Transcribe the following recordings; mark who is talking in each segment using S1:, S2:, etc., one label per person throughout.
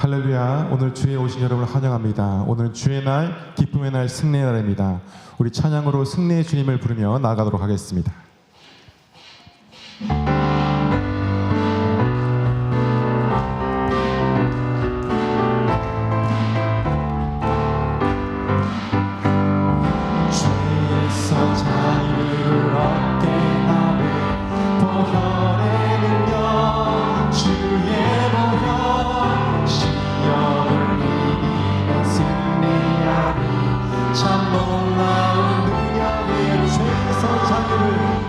S1: 할렐루야. 오늘 주에 오신 여러분을 환영합니다. 오늘 주의 날, 기쁨의 날, 승리의 날입니다. 우리 찬양으로 승리의 주님을 부르며 나아가도록 하겠습니다. 죄에서 자유를 얻게 하는 보혈의 능력, 주의 보혈, 시험을 이기는 승리하리. 참 놀라운 능력이 죄에서 자유를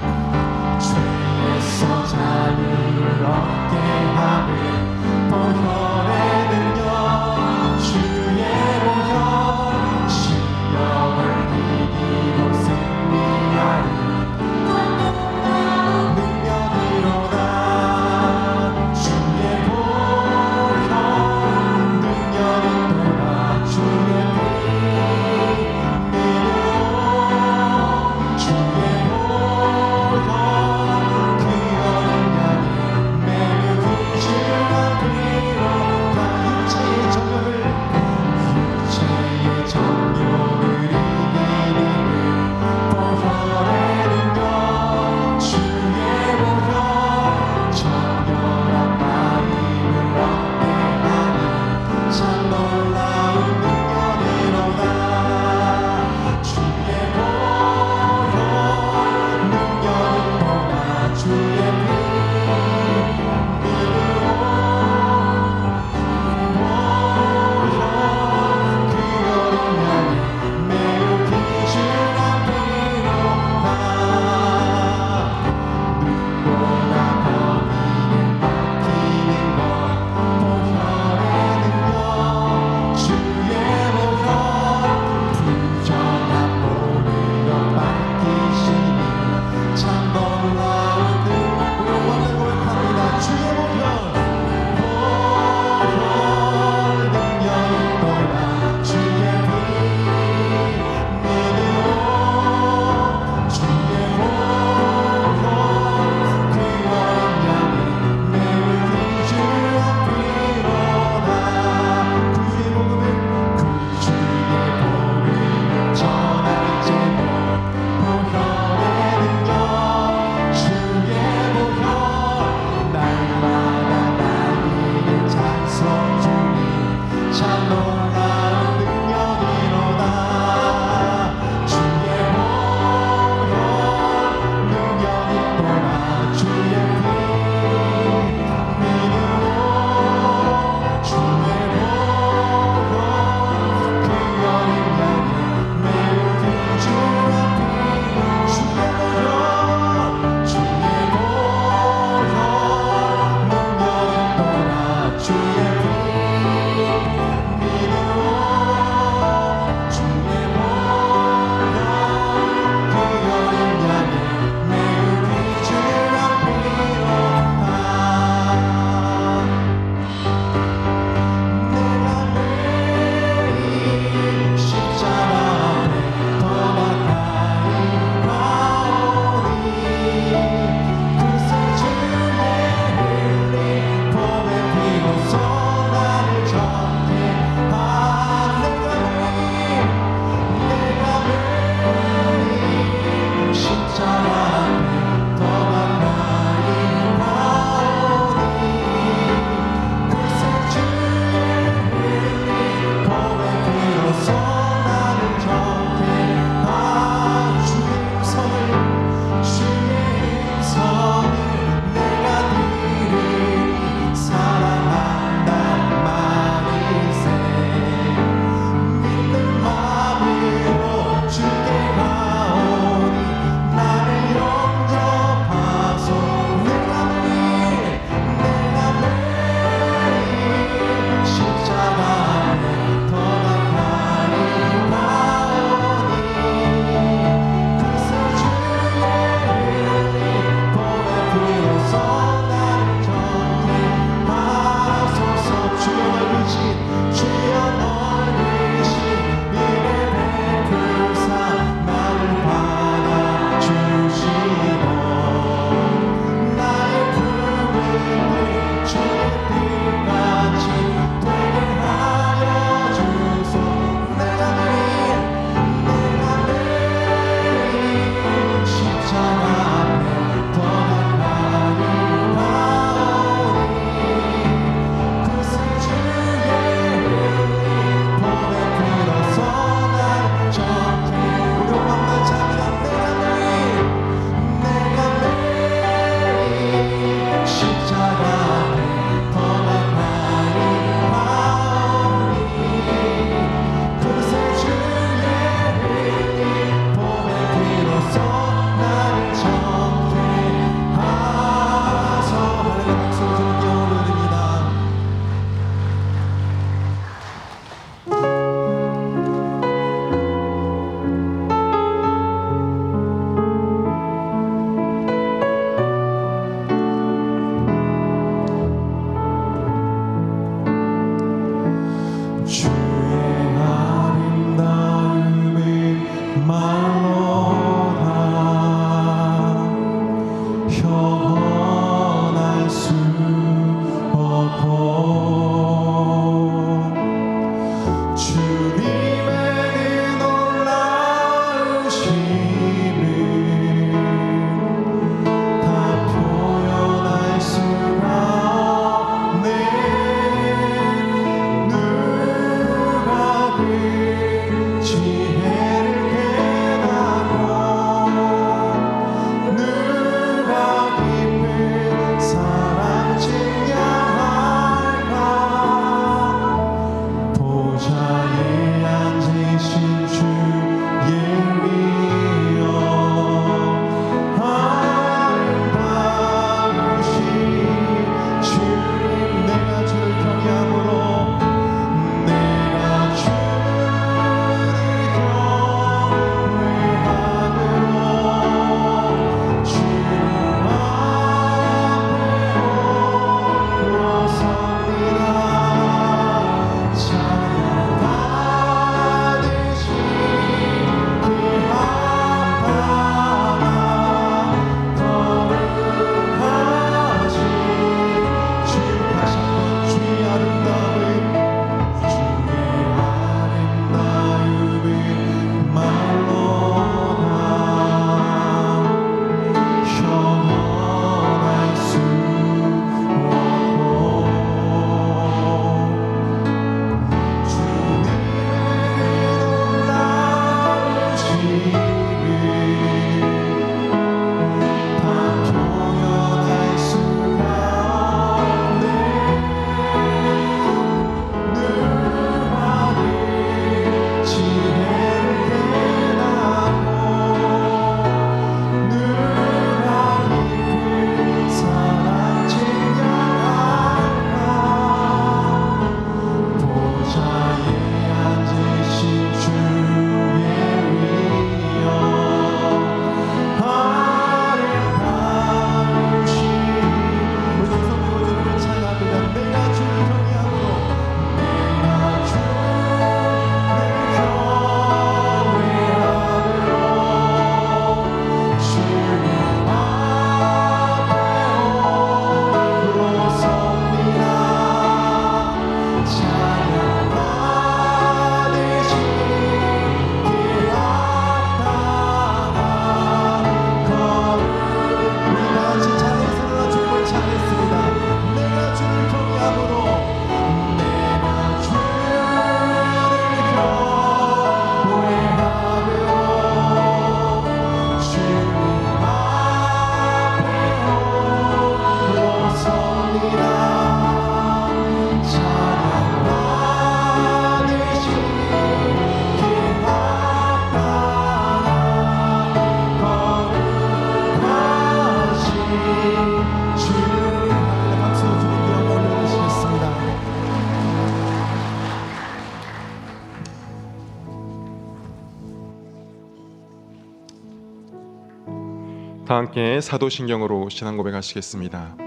S1: 다 함께 사도신경으로 신앙 고백하시겠습니다.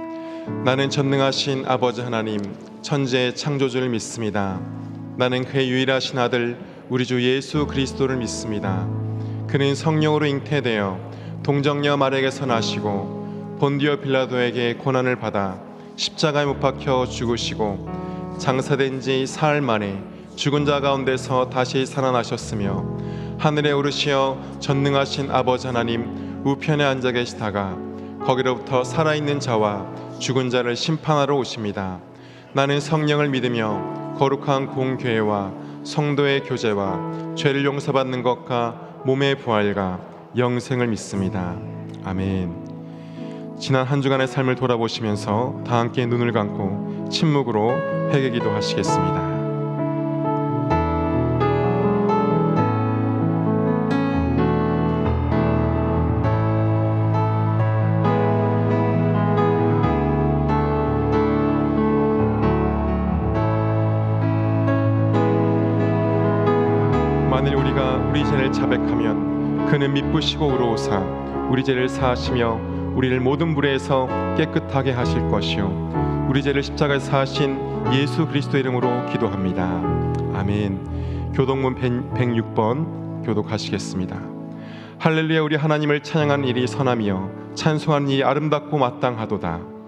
S1: 나는 전능하신 아버지 하나님 천지의 창조주를 믿습니다. 나는 그의 유일하신 아들 우리 주 예수 그리스도를 믿습니다. 그는 성령으로 잉태되어 동정녀 마리아에게서 나시고 본디오 빌라도에게 고난을 받아 십자가에 못 박혀 죽으시고 장사된 지 사흘 만에 죽은 자 가운데서 다시 살아나셨으며 하늘에 오르시어 전능하신 아버지 하나님 우편에 앉아 계시다가 거기로부터 살아있는 자와 죽은 자를 심판하러 오십니다. 나는 성령을 믿으며 거룩한 공교회와 성도의 교제와 죄를 용서받는 것과 몸의 부활과 영생을 믿습니다. 아멘. 지난 한 주간의 삶을 돌아보시면서 다 함께 눈을 감고 침묵으로 회개 기도하시겠습니다. 만일 우리가 우리 죄를 자백하면 그는 미쁘시고 의로우사 우리 죄를 사하시며 우리를 모든 불의에서 깨끗하게 하실 것이요 우리 죄를 십자가에 사하신 예수 그리스도 이름으로 기도합니다. 아멘. 교동문 106번 교독하시겠습니다. 할렐루야. 우리 하나님을 찬양하는 일이 선하며 찬송하는 일이 아름답고 마땅하도다.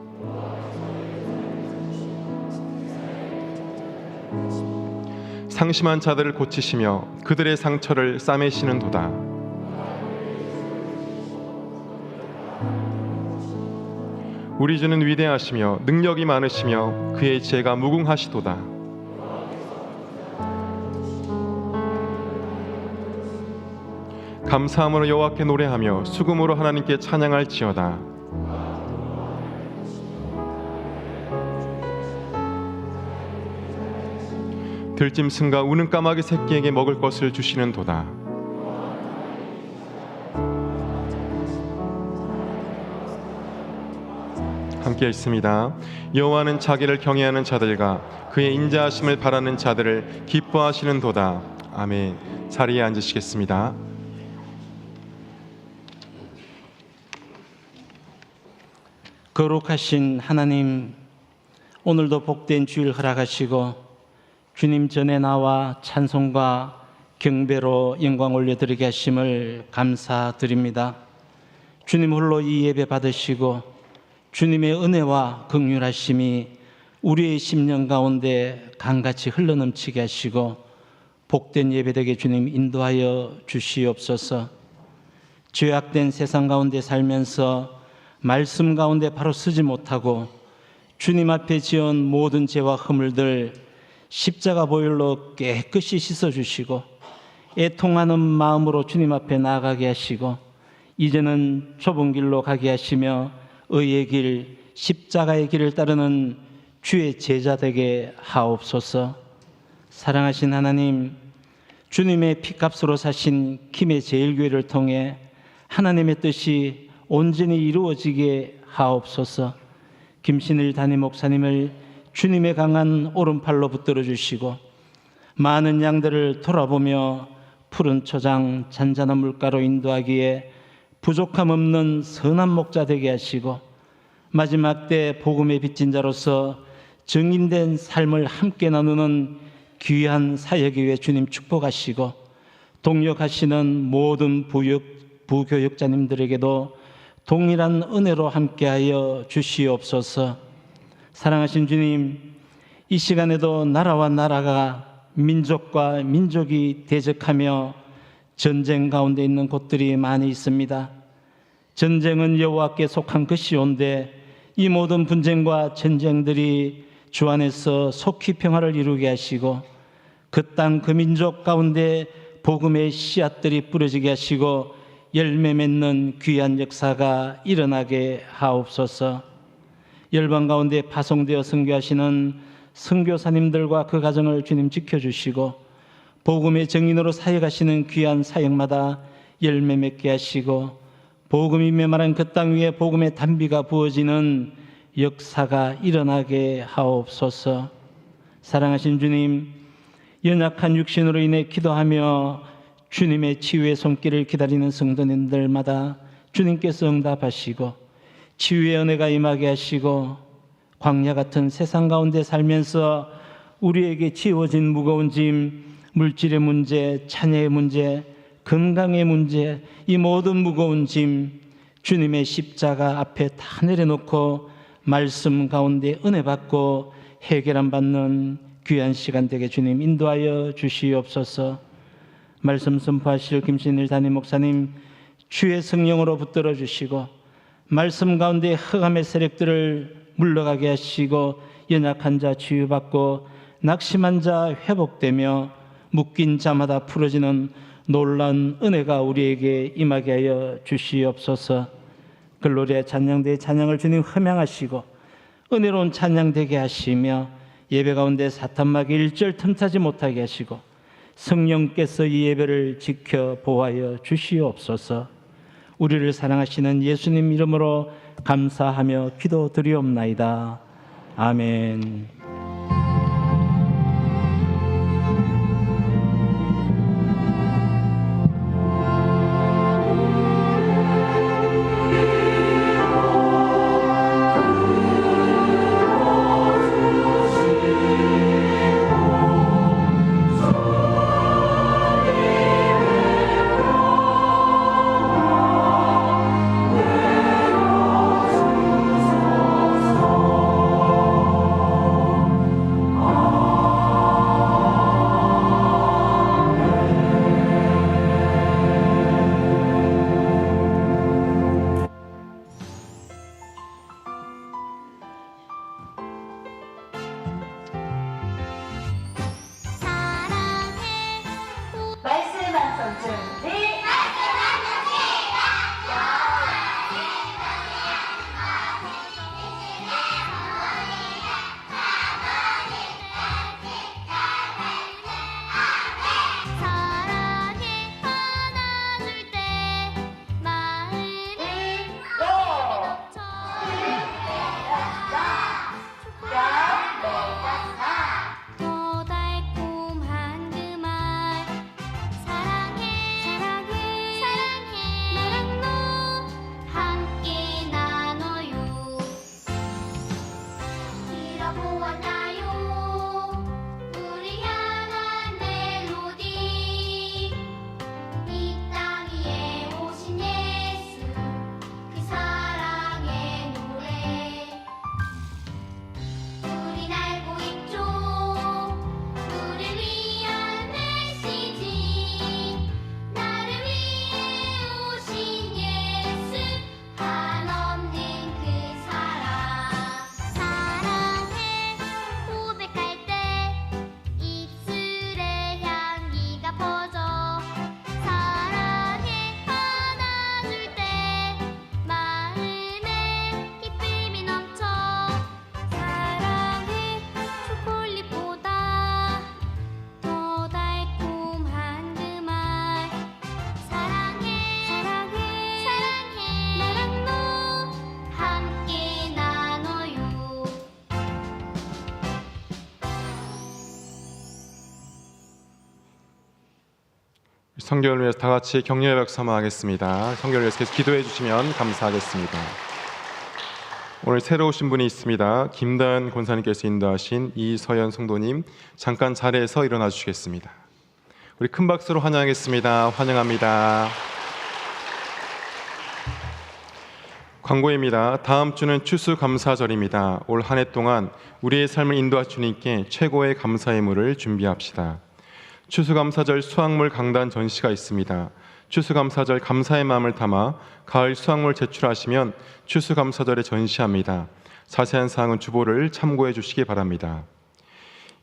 S1: 상심한 자들을 고치시며 그들의 상처를 싸매시는도다. 우리 주는 위대하시며 능력이 많으시며 그의 지혜가 무궁하시도다. 감사함으로 여호와께 노래하며 수금으로 하나님께 찬양할지어다. 들짐승과 우는 까마귀 새끼에게 먹을 것을 주시는도다. 함께 읽습니다. 여호와는 자기를 경외하는 자들과 그의 인자하심을 바라는 자들을 기뻐하시는도다. 아멘. 자리에 앉으시겠습니다.
S2: 거룩하신 하나님, 오늘도 복된 주일 허락하시고 주님 전에 나와 찬송과 경배로 영광 올려드리게 하심을 감사드립니다. 주님 홀로 이 예배 받으시고 주님의 은혜와 긍휼하심이 우리의 심령 가운데 강같이 흘러넘치게 하시고 복된 예배되게 주님 인도하여 주시옵소서. 죄악된 세상 가운데 살면서 말씀 가운데 바로 서지 못하고 주님 앞에 지은 모든 죄와 허물들 십자가 보혈로 깨끗이 씻어주시고 애통하는 마음으로 주님 앞에 나아가게 하시고 이제는 좁은 길로 가게 하시며 의의 길, 십자가의 길을 따르는 주의 제자 되게 하옵소서. 사랑하신 하나님, 주님의 피값으로 사신 김해 제일교회를 통해 하나님의 뜻이 온전히 이루어지게 하옵소서. 김신일 담임 목사님을 주님의 강한 오른팔로 붙들어 주시고 많은 양들을 돌아보며 푸른 초장 잔잔한 물가로 인도하기에 부족함 없는 선한 목자 되게 하시고 마지막 때 복음의 빚진 자로서 증인된 삶을 함께 나누는 귀한 사역에 위해 주님 축복하시고 동역하시는 모든 부교육자님들에게도 동일한 은혜로 함께하여 주시옵소서. 사랑하신 주님, 이 시간에도 나라와 나라가 민족과 민족이 대적하며 전쟁 가운데 있는 곳들이 많이 있습니다. 전쟁은 여호와께 속한 것이온데 이 모든 분쟁과 전쟁들이 주 안에서 속히 평화를 이루게 하시고 그 땅 그 민족 가운데 복음의 씨앗들이 뿌려지게 하시고 열매 맺는 귀한 역사가 일어나게 하옵소서. 열방 가운데 파송되어 선교하시는 선교사님들과 그 가정을 주님 지켜주시고 복음의 증인으로 사역하시는 귀한 사역마다 열매 맺게 하시고 복음이 메마른 그 땅 위에 복음의 단비가 부어지는 역사가 일어나게 하옵소서. 사랑하신 주님, 연약한 육신으로 인해 기도하며 주님의 치유의 손길을 기다리는 성도님들마다 주님께서 응답하시고 치유의 은혜가 임하게 하시고 광야 같은 세상 가운데 살면서 우리에게 지워진 무거운 짐, 물질의 문제, 자녀의 문제, 건강의 문제, 이 모든 무거운 짐 주님의 십자가 앞에 다 내려놓고 말씀 가운데 은혜 받고 해결함 받는 귀한 시간 되게 주님 인도하여 주시옵소서. 말씀 선포하실 김신일 담임 목사님 주의 성령으로 붙들어 주시고 말씀 가운데 흑암의 세력들을 물러가게 하시고 연약한 자 치유받고 낙심한 자 회복되며 묶인 자마다 풀어지는 놀라운 은혜가 우리에게 임하게 하여 주시옵소서. 글로리아 찬양대의 찬양을 주님 흠양하시고 은혜로운 찬양되게 하시며 예배 가운데 사탄마귀 일절 틈타지 못하게 하시고 성령께서 이 예배를 지켜 보호하여 주시옵소서. 우리를 사랑하시는 예수님 이름으로 감사하며 기도드리옵나이다. 아멘.
S1: 성결을 위해서 다 같이 격려의 박수 삼아하겠습니다. 성결을 위해서 계속 기도해 주시면 감사하겠습니다. 오늘 새로 오신 분이 있습니다. 김다은 권사님께서 인도하신 이서연 성도님, 잠깐 자리에서 일어나 주시겠습니다. 우리 큰 박수로 환영하겠습니다. 환영합니다. 광고입니다. 다음 주는 추수감사절입니다. 올 한 해 동안 우리의 삶을 인도할 주님께 최고의 감사의 물을 준비합시다. 추수감사절 수확물 강단 전시가 있습니다. 추수감사절 감사의 마음을 담아 가을 수확물 제출하시면 추수감사절에 전시합니다. 자세한 사항은 주보를 참고해 주시기 바랍니다.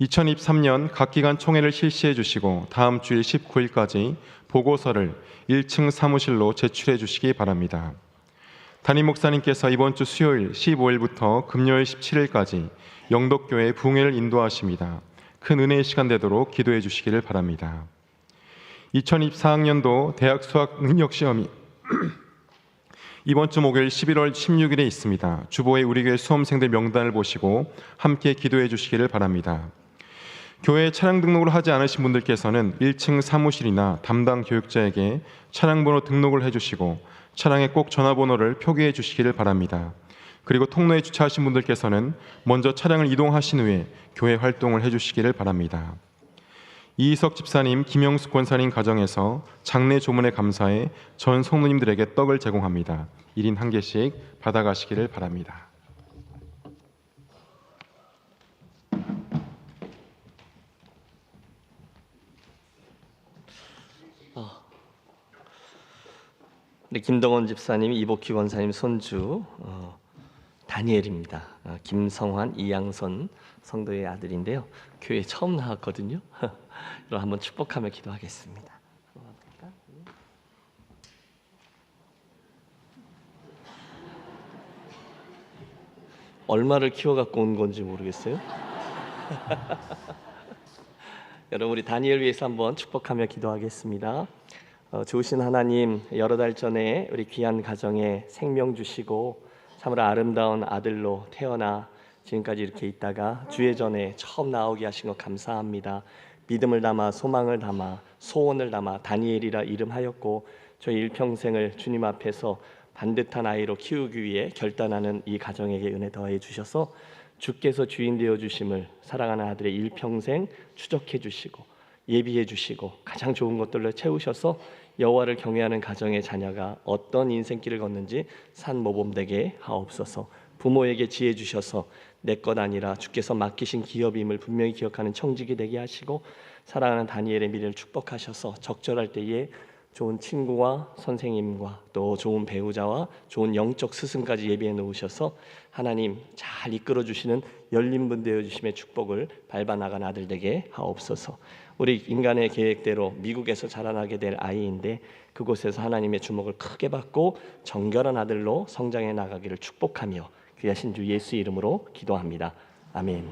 S1: 2023년 각 기관 총회를 실시해 주시고 다음 주일 19일까지 보고서를 1층 사무실로 제출해 주시기 바랍니다. 담임 목사님께서 이번 주 수요일 15일부터 금요일 17일까지 영덕교회 부흥회를 인도하십니다. 큰 은혜의 시간 되도록 기도해 주시기를 바랍니다. 2024학년도 대학 수학 능력 시험이 이번 주 목요일 11월 16일에 있습니다. 주보에 우리 교회 수험생들 명단을 보시고 함께 기도해 주시기를 바랍니다. 교회 차량 등록을 하지 않으신 분들께서는 1층 사무실이나 담당 교육자에게 차량 번호 등록을 해주시고 차량에 꼭 전화번호를 표기해 주시기를 바랍니다. 그리고 통로에 주차하신 분들께서는 먼저 차량을 이동하신 후에 교회 활동을 해주시기를 바랍니다. 이희석 집사님, 김영숙 권사님 가정에서 장례 조문에 감사해 전 성도님들에게 떡을 제공합니다. 1인 1개씩 받아가시기를 바랍니다.
S3: 우리 김동원 집사님, 이복희 권사님 손주 다니엘입니다. 김성환, 이양선 성도의 아들인데요. 교회 처음 나왔거든요. 그럼 한번 축복하며 기도하겠습니다. 얼마를 키워갖고 온 건지 모르겠어요. 여러분, 우리 다니엘 위해서 한번 축복하며 기도하겠습니다. 좋으신 하나님, 여러 달 전에 우리 귀한 가정에 생명 주시고 참으로 아름다운 아들로 태어나 지금까지 이렇게 있다가 주의 전에 처음 나오게 하신 것 감사합니다. 믿음을 담아 소망을 담아 소원을 담아 다니엘이라 이름하였고 저희 일평생을 주님 앞에서 반듯한 아이로 키우기 위해 결단하는 이 가정에게 은혜 더해 주셔서 주께서 주인 되어 주심을 사랑하는 아들의 일평생 추적해 주시고 예비해 주시고 가장 좋은 것들로 채우셔서 여호와를 경외하는 가정의 자녀가 어떤 인생길을 걷는지 산모범되게 하옵소서. 부모에게 지혜 주셔서 내 것 아니라 주께서 맡기신 기업임을 분명히 기억하는 청직이 되게 하시고 사랑하는 다니엘의 미래를 축복하셔서 적절할 때에 좋은 친구와 선생님과 또 좋은 배우자와 좋은 영적 스승까지 예비해 놓으셔서 하나님 잘 이끌어 주시는 열린 분 되어 주심의 축복을 밟아 나간 아들 되게 하옵소서. 우리 인간의 계획대로 미국에서 자라나게 될 아이인데 그곳에서 하나님의 주목을 크게 받고 정결한 아들로 성장해 나가기를 축복하며 귀하신 주 예수 이름으로 기도합니다. 아멘.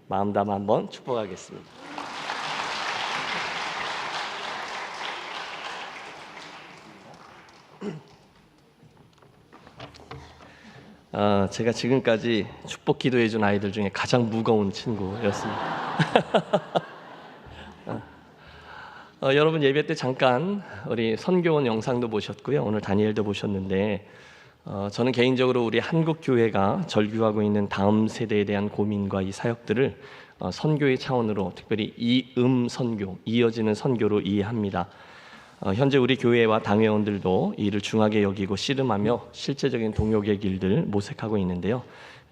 S3: 마음 담아 한번 축복하겠습니다. 제가 지금까지 축복 기도해 준 아이들 중에 가장 무거운 친구였습니다. 여러분 예배 때 잠깐 우리 선교원 영상도 보셨고요. 오늘 다니엘도 보셨는데 저는 개인적으로 우리 한국 교회가 절규하고 있는 다음 세대에 대한 고민과 이 사역들을 선교의 차원으로 특별히 이음 선교, 이어지는 선교로 이해합니다. 현재 우리 교회와 당회원들도 이를 중하게 여기고 씨름하며 실제적인 동역의 길들 모색하고 있는데요.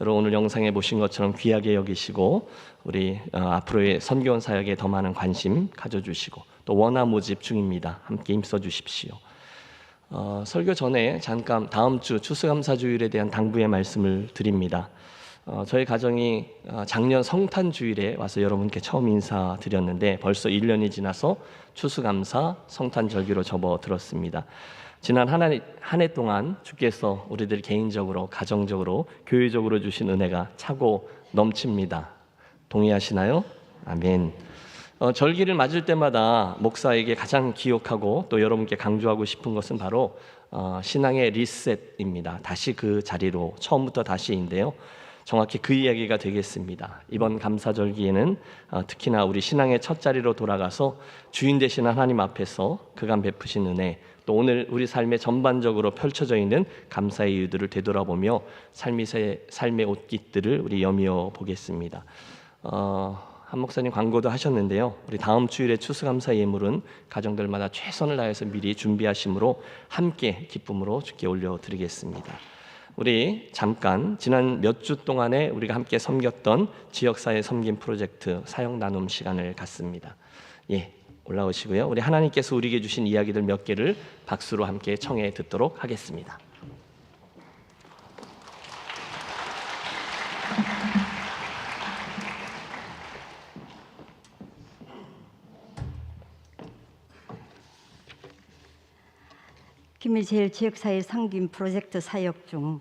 S3: 여러분 오늘 영상에 보신 것처럼 귀하게 여기시고 우리 앞으로의 선교원 사역에 더 많은 관심 가져주시고 또 원화 모집 중입니다. 함께 힘써 주십시오. 설교 전에 잠깐 다음 주 추수감사주일에 대한 당부의 말씀을 드립니다. 저희 가정이 작년 성탄주일에 와서 여러분께 처음 인사드렸는데 벌써 1년이 지나서 추수감사 성탄절기로 접어들었습니다. 지난 한 해 동안 주께서 우리들 개인적으로 가정적으로 교회적으로 주신 은혜가 차고 넘칩니다. 동의하시나요? 아멘. 절기를 맞을 때마다 목사에게 가장 기억하고 또 여러분께 강조하고 싶은 것은 바로 신앙의 리셋입니다. 다시 그 자리로 처음부터 다시인데요. 정확히 그 이야기가 되겠습니다. 이번 감사절기에는 특히나 우리 신앙의 첫 자리로 돌아가서 주인 되신 하나님 앞에서 그간 베푸신 은혜 또 오늘 우리 삶에 전반적으로 펼쳐져 있는 감사의 이유들을 되돌아보며 삶의 옷깃들을 우리 여미어 보겠습니다. 한 목사님 광고도 하셨는데요. 우리 다음 주일의 추수감사 예물은 가정들마다 최선을 다해서 미리 준비하심으로 함께 기쁨으로 주께 올려드리겠습니다. 우리 잠깐 지난 몇 주 동안에 우리가 함께 섬겼던 지역사회 섬김 프로젝트 사역 나눔 시간을 갖습니다. 올라오시고요. 우리 하나님께서 우리에게 주신 이야기들 몇 개를 박수로 함께 청해 듣도록 하겠습니다.
S4: 김해제일 지역사회 섬김 프로젝트 사역 중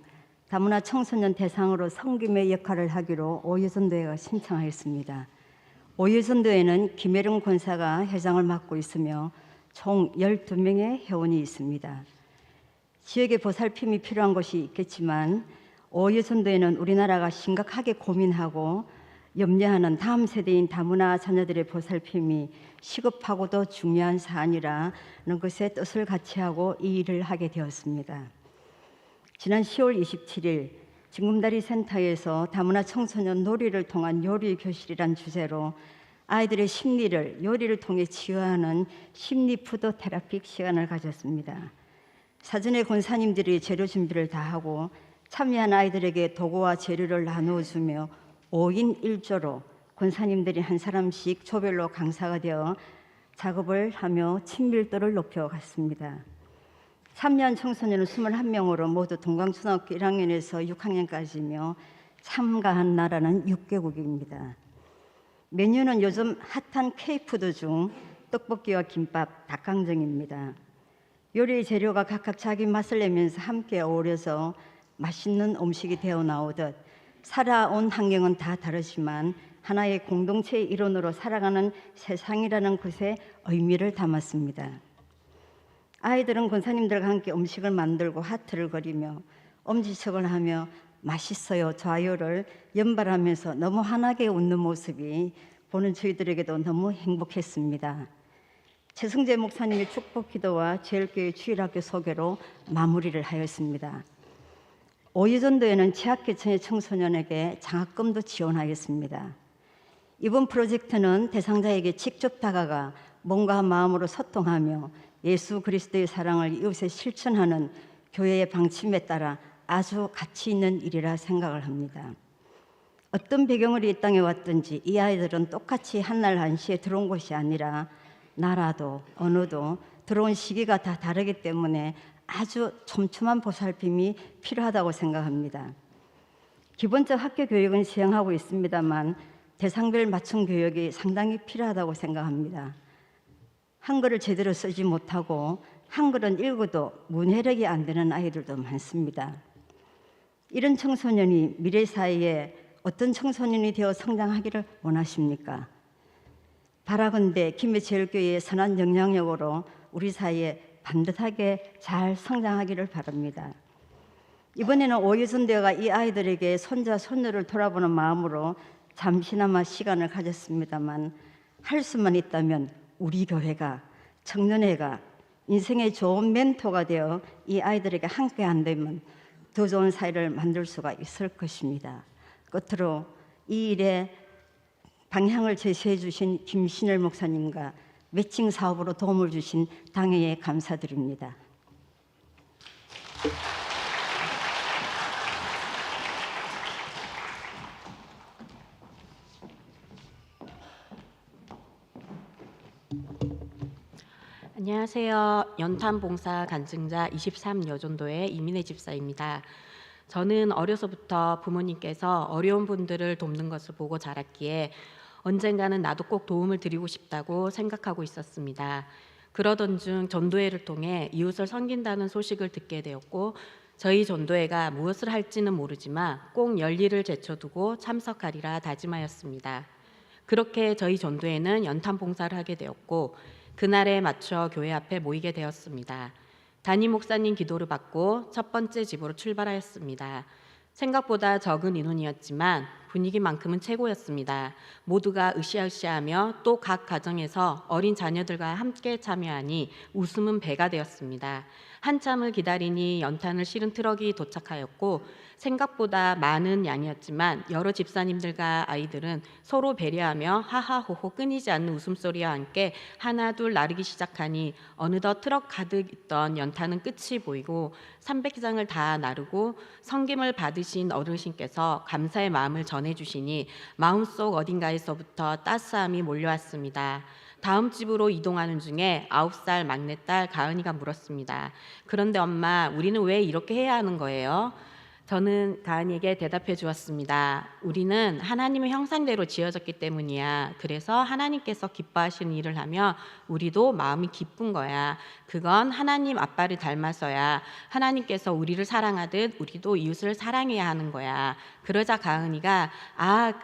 S4: 다문화 청소년 대상으로 섬김의 역할을 하기로 오유전도회가 신청하였습니다. 오유전도회는 김혜령 권사가 회장을 맡고 있으며 총 12명의 회원이 있습니다. 지역의 보살핌이 필요한 곳이 있겠지만 오유전도회는 우리나라가 심각하게 고민하고 염려하는 다음 세대인 다문화 자녀들의 보살핌이 시급하고도 중요한 사안이라는 것에 뜻을 같이 하고 이 일을 하게 되었습니다. 지난 10월 27일 징금다리 센터에서 다문화 청소년 놀이를 통한 요리 교실이란 주제로 아이들의 심리를 요리를 통해 치유하는 심리 푸드 테라피 시간을 가졌습니다. 사전에 권사님들이 재료 준비를 다 하고 참여한 아이들에게 도구와 재료를 나누어 주며 5인 1조로 권사님들이 한 사람씩 조별로 강사가 되어 작업을 하며 친밀도를 높여갔습니다. 참여한 청소년은 21명으로 모두 동강초등학교 1학년에서 6학년까지며 참가한 나라는 6개국입니다. 메뉴는 요즘 핫한 K푸드 중 떡볶이와 김밥, 닭강정입니다. 요리 재료가 각각 자기 맛을 내면서 함께 어우러서 맛있는 음식이 되어 나오듯 살아온 환경은 다 다르지만 하나의 공동체의 일원으로 살아가는 세상이라는 것에 의미를 담았습니다. 아이들은 권사님들과 함께 음식을 만들고 하트를 그리며 엄지척을 하며 맛있어요, 좋아요를 연발하면서 너무 환하게 웃는 모습이 보는 저희들에게도 너무 행복했습니다. 최승재 목사님의 축복 기도와 제일교회 주일학교 소개로 마무리를 하였습니다. 오유전도회는 취약계층의 청소년에게 장학금도 지원하였습니다. 이번 프로젝트는 대상자에게 직접 다가가 몸과 마음으로 소통하며 예수 그리스도의 사랑을 이웃에 실천하는 교회의 방침에 따라 아주 가치 있는 일이라 생각을 합니다. 어떤 배경으로 이 땅에 왔든지 이 아이들은 똑같이 한날 한시에 들어온 것이 아니라 나라도 언어도 들어온 시기가 다 다르기 때문에 아주 촘촘한 보살핌이 필요하다고 생각합니다. 기본적 학교 교육은 시행하고 있습니다만 대상별 맞춤 교육이 상당히 필요하다고 생각합니다. 한글을 제대로 쓰지 못하고 한글은 읽어도 문해력이 안 되는 아이들도 많습니다. 이런 청소년이 미래 사회에 어떤 청소년이 되어 성장하기를 원하십니까? 바라건대 김해제일교회의 선한 영향력으로 우리 사회에 반듯하게 잘 성장하기를 바랍니다. 이번에는 오유전도회가 이 아이들에게 손자 손녀를 돌아보는 마음으로 잠시나마 시간을 가졌습니다만 할 수만 있다면 우리 교회가 청년회가 인생의 좋은 멘토가 되어 이 아이들에게 함께 한다면 더 좋은 사회를 만들 수가 있을 것입니다. 끝으로 이 일에 방향을 제시해 주신 김신열 목사님과 매칭 사업으로 도움을 주신 당회에 감사드립니다.
S5: 안녕하세요. 연탄봉사 간증자 23여전도의 이민혜 집사입니다. 저는 어려서부터 부모님께서 어려운 분들을 돕는 것을 보고 자랐기에 언젠가는 나도 꼭 도움을 드리고 싶다고 생각하고 있었습니다. 그러던 중 전도회를 통해 이웃을 섬긴다는 소식을 듣게 되었고 저희 전도회가 무엇을 할지는 모르지만 꼭 열일을 제쳐두고 참석하리라 다짐하였습니다. 그렇게 저희 전도회는 연탄 봉사를 하게 되었고 그날에 맞춰 교회 앞에 모이게 되었습니다. 담임 목사님 기도를 받고 첫 번째 집으로 출발하였습니다. 생각보다 적은 인원이었지만 분위기만큼은 최고였습니다. 모두가 으쌰으쌰하며 또 각 가정에서 어린 자녀들과 함께 참여하니 웃음은 배가 되었습니다. 한참을 기다리니 연탄을 실은 트럭이 도착하였고 생각보다 많은 양이었지만 여러 집사님들과 아이들은 서로 배려하며 하하호호 끊이지 않는 웃음소리와 함께 하나 둘 나르기 시작하니 어느덧 트럭 가득 있던 연탄은 끝이 보이고 300장을 다 나르고 섬김을 받으신 어르신께서 감사의 마음을 전해주시니 마음속 어딘가에서부터 따스함이 몰려왔습니다. 다음 집으로 이동하는 중에 9살 막내딸 가은이가 물었습니다. 그런데 엄마, 우리는 왜 이렇게 해야 하는 거예요? 저는 가은이에게 대답해 주었습니다. 우리는 하나님의 형상대로 지어졌기 때문이야. 그래서 하나님께서 기뻐하시는 일을 하며 우리도 마음이 기쁜 거야. 그건 하나님 아빠를 닮아서야. 하나님께서 우리를 사랑하듯 우리도 이웃을 사랑해야 하는 거야. 그러자 가은이가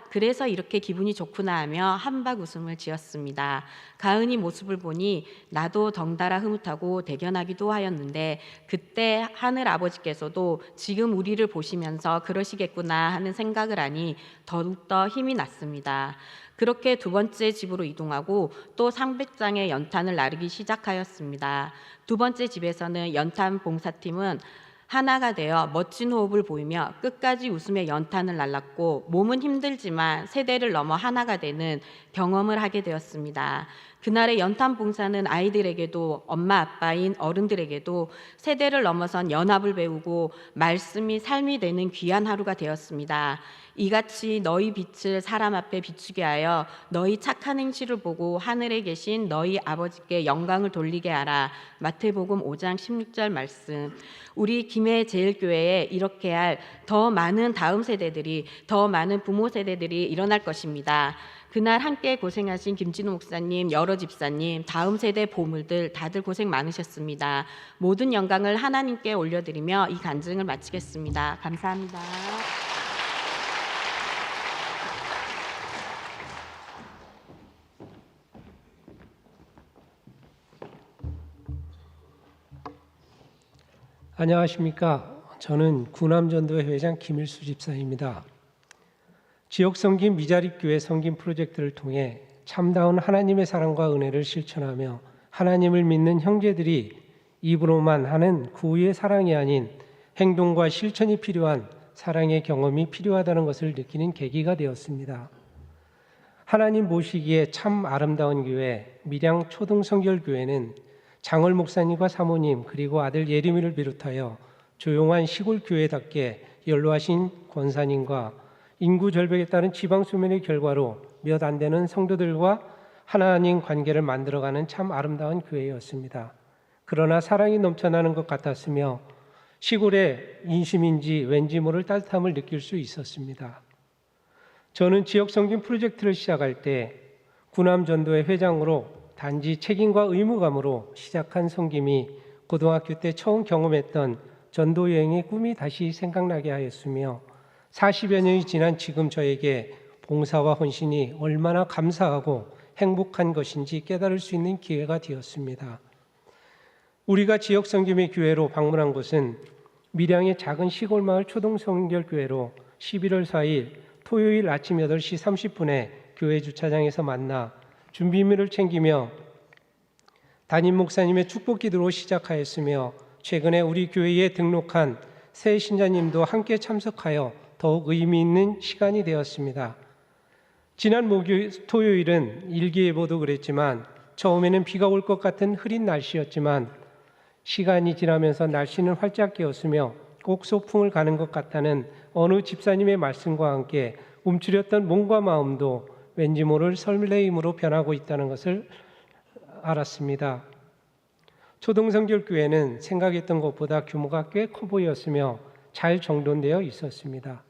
S5: 그래서 이렇게 기분이 좋구나 하며 한박 웃음을 지었습니다. 가은이 모습을 보니 나도 덩달아 흐뭇하고 대견하기도 하였는데 그때 하늘 아버지께서도 지금 우리를 보시면서 그러시겠구나 하는 생각을 하니 더욱더 힘이 났습니다. 그렇게 두 번째 집으로 이동하고 또 300장의 연탄을 나르기 시작하였습니다. 두 번째 집에서는 연탄 봉사팀은 하나가 되어 멋진 호흡을 보이며 끝까지 웃으며 연탄을 날랐고 몸은 힘들지만 세대를 넘어 하나가 되는 경험을 하게 되었습니다. 그날의 연탄 봉사는 아이들에게도 엄마 아빠인 어른들에게도 세대를 넘어선 연합을 배우고 말씀이 삶이 되는 귀한 하루가 되었습니다. 이같이 너희 빛을 사람 앞에 비추게 하여 너희 착한 행실을 보고 하늘에 계신 너희 아버지께 영광을 돌리게 하라. 마태복음 5장 16절 말씀. 우리 김해 제일교회에 이렇게 할 더 많은 다음 세대들이, 더 많은 부모 세대들이 일어날 것입니다. 그날 함께 고생하신 김진우 목사님, 여러 집사님, 다음 세대 보물들 다들 고생 많으셨습니다. 모든 영광을 하나님께 올려드리며 이 간증을 마치겠습니다. 감사합니다.
S6: 안녕하십니까. 저는 구남전도회 회장 김일수 집사입니다. 지역 섬김 미자립교회 섬김 프로젝트를 통해 참다운 하나님의 사랑과 은혜를 실천하며 하나님을 믿는 형제들이 입으로만 하는 구의 사랑이 아닌 행동과 실천이 필요한 사랑의 경험이 필요하다는 것을 느끼는 계기가 되었습니다. 하나님 보시기에 참 아름다운 교회 밀양 초등성결교회는 장월 목사님과 사모님 그리고 아들 예림이를 비롯하여 조용한 시골 교회답게 연로하신 권사님과 인구 절벽에 따른 지방 소멸의 결과로 몇 안 되는 성도들과 하나님 관계를 만들어가는 참 아름다운 교회였습니다. 그러나 사랑이 넘쳐나는 것 같았으며 시골의 인심인지 왠지 모를 따뜻함을 느낄 수 있었습니다. 저는 지역 섬김 프로젝트를 시작할 때 구남전도회 회장으로 단지 책임과 의무감으로 시작한 섬김이 고등학교 때 처음 경험했던 전도 여행의 꿈이 다시 생각나게 하였으며 40여 년이 지난 지금 저에게 봉사와 헌신이 얼마나 감사하고 행복한 것인지 깨달을 수 있는 기회가 되었습니다. 우리가 지역 섬김의 교회로 방문한 곳은 밀양의 작은 시골 마을 초동성결교회로 11월 4일 토요일 아침 8시 30분에 교회 주차장에서 만나 준비물을 챙기며 담임 목사님의 축복 기도로 시작하였으며 최근에 우리 교회에 등록한 새 신자님도 함께 참석하여 더욱 의미 있는 시간이 되었습니다. 지난 토요일은 일기예보도 그랬지만 처음에는 비가 올 것 같은 흐린 날씨였지만 시간이 지나면서 날씨는 활짝 깨었으며 꼭 소풍을 가는 것 같다는 어느 집사님의 말씀과 함께 움츠렸던 몸과 마음도 왠지 모를 설레임으로 변하고 있다는 것을 알았습니다. 초동성결교회는 생각했던 것보다 규모가 꽤 커 보였으며 잘 정돈되어 있었습니다.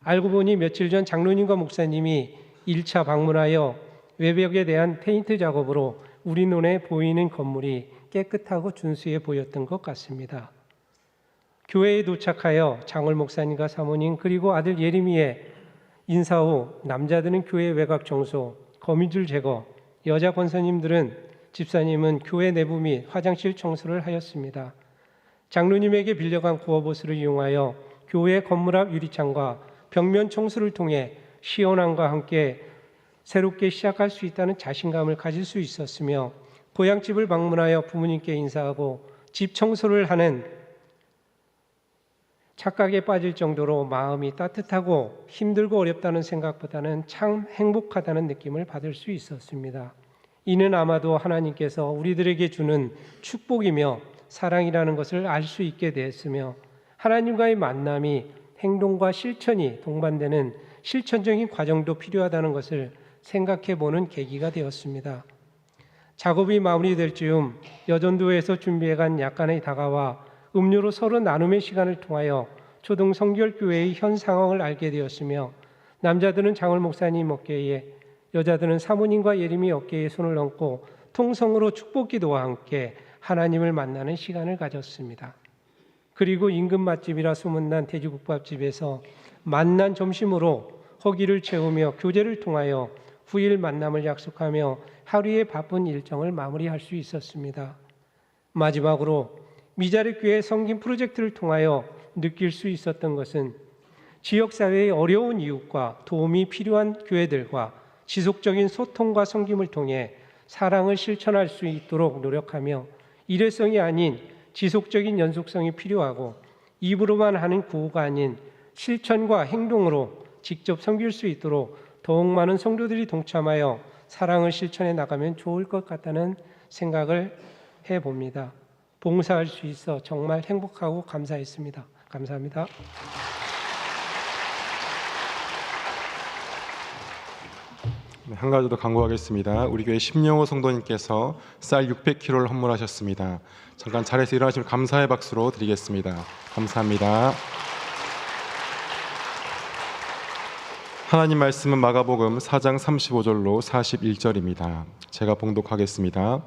S6: 알고 보니 며칠 전 장로님과 목사님이 1차 방문하여 외벽에 대한 페인트 작업으로 우리 눈에 보이는 건물이 깨끗하고 준수해 보였던 것 같습니다. 교회에 도착하여 장월 목사님과 사모님 그리고 아들 예림이의 인사 후 남자들은 교회 외곽 청소, 거미줄 제거, 여자 권사님들은 집사님은 교회 내부 및 화장실 청소를 하였습니다. 장로님에게 빌려간 구어보스를 이용하여 교회 건물 앞 유리창과 벽면 청소를 통해 시원함과 함께 새롭게 시작할 수 있다는 자신감을 가질 수 있었으며 고향집을 방문하여 부모님께 인사하고 집 청소를 하는 착각에 빠질 정도로 마음이 따뜻하고 힘들고 어렵다는 생각보다는 참 행복하다는 느낌을 받을 수 있었습니다. 이는 아마도 하나님께서 우리들에게 주는 축복이며 사랑이라는 것을 알 수 있게 되었으며 하나님과의 만남이 행동과 실천이 동반되는 실천적인 과정도 필요하다는 것을 생각해 보는 계기가 되었습니다. 작업이 마무리될 즈음 여전도에서 준비해간 약간의 다가와 음료로 서로 나눔의 시간을 통하여 초등 성결교회의 현 상황을 알게 되었으며 남자들은 장을 목사님 어깨에, 여자들은 사모님과 예림이 어깨에 손을 얹고 통성으로 축복기도와 함께 하나님을 만나는 시간을 가졌습니다. 그리고 인근 맛집이라 소문난 돼지국밥집에서 만난 점심으로 허기를 채우며 교제를 통하여 후일 만남을 약속하며 하루의 바쁜 일정을 마무리할 수 있었습니다. 마지막으로 미자립교회 섬김 프로젝트를 통하여 느낄 수 있었던 것은 지역사회의 어려운 이웃과 도움이 필요한 교회들과 지속적인 소통과 섬김을 통해 사랑을 실천할 수 있도록 노력하며 일회성이 아닌 지속적인 연속성이 필요하고 입으로만 하는 구호가 아닌 실천과 행동으로 직접 섬길 수 있도록 더욱 많은 성도들이 동참하여 사랑을 실천해 나가면 좋을 것 같다는 생각을 해봅니다. 봉사할 수 있어 정말 행복하고 감사했습니다. 감사합니다.
S1: 네, 한 가지 더 강구하겠습니다. 우리 교회 심영호 성도님께서 쌀 600kg를 헌물하셨습니다. 잠깐 자리에서 일어나시면 감사의 박수로 드리겠습니다. 감사합니다. 하나님 말씀은 마가복음 4장 35절로 41절입니다. 제가 봉독하겠습니다.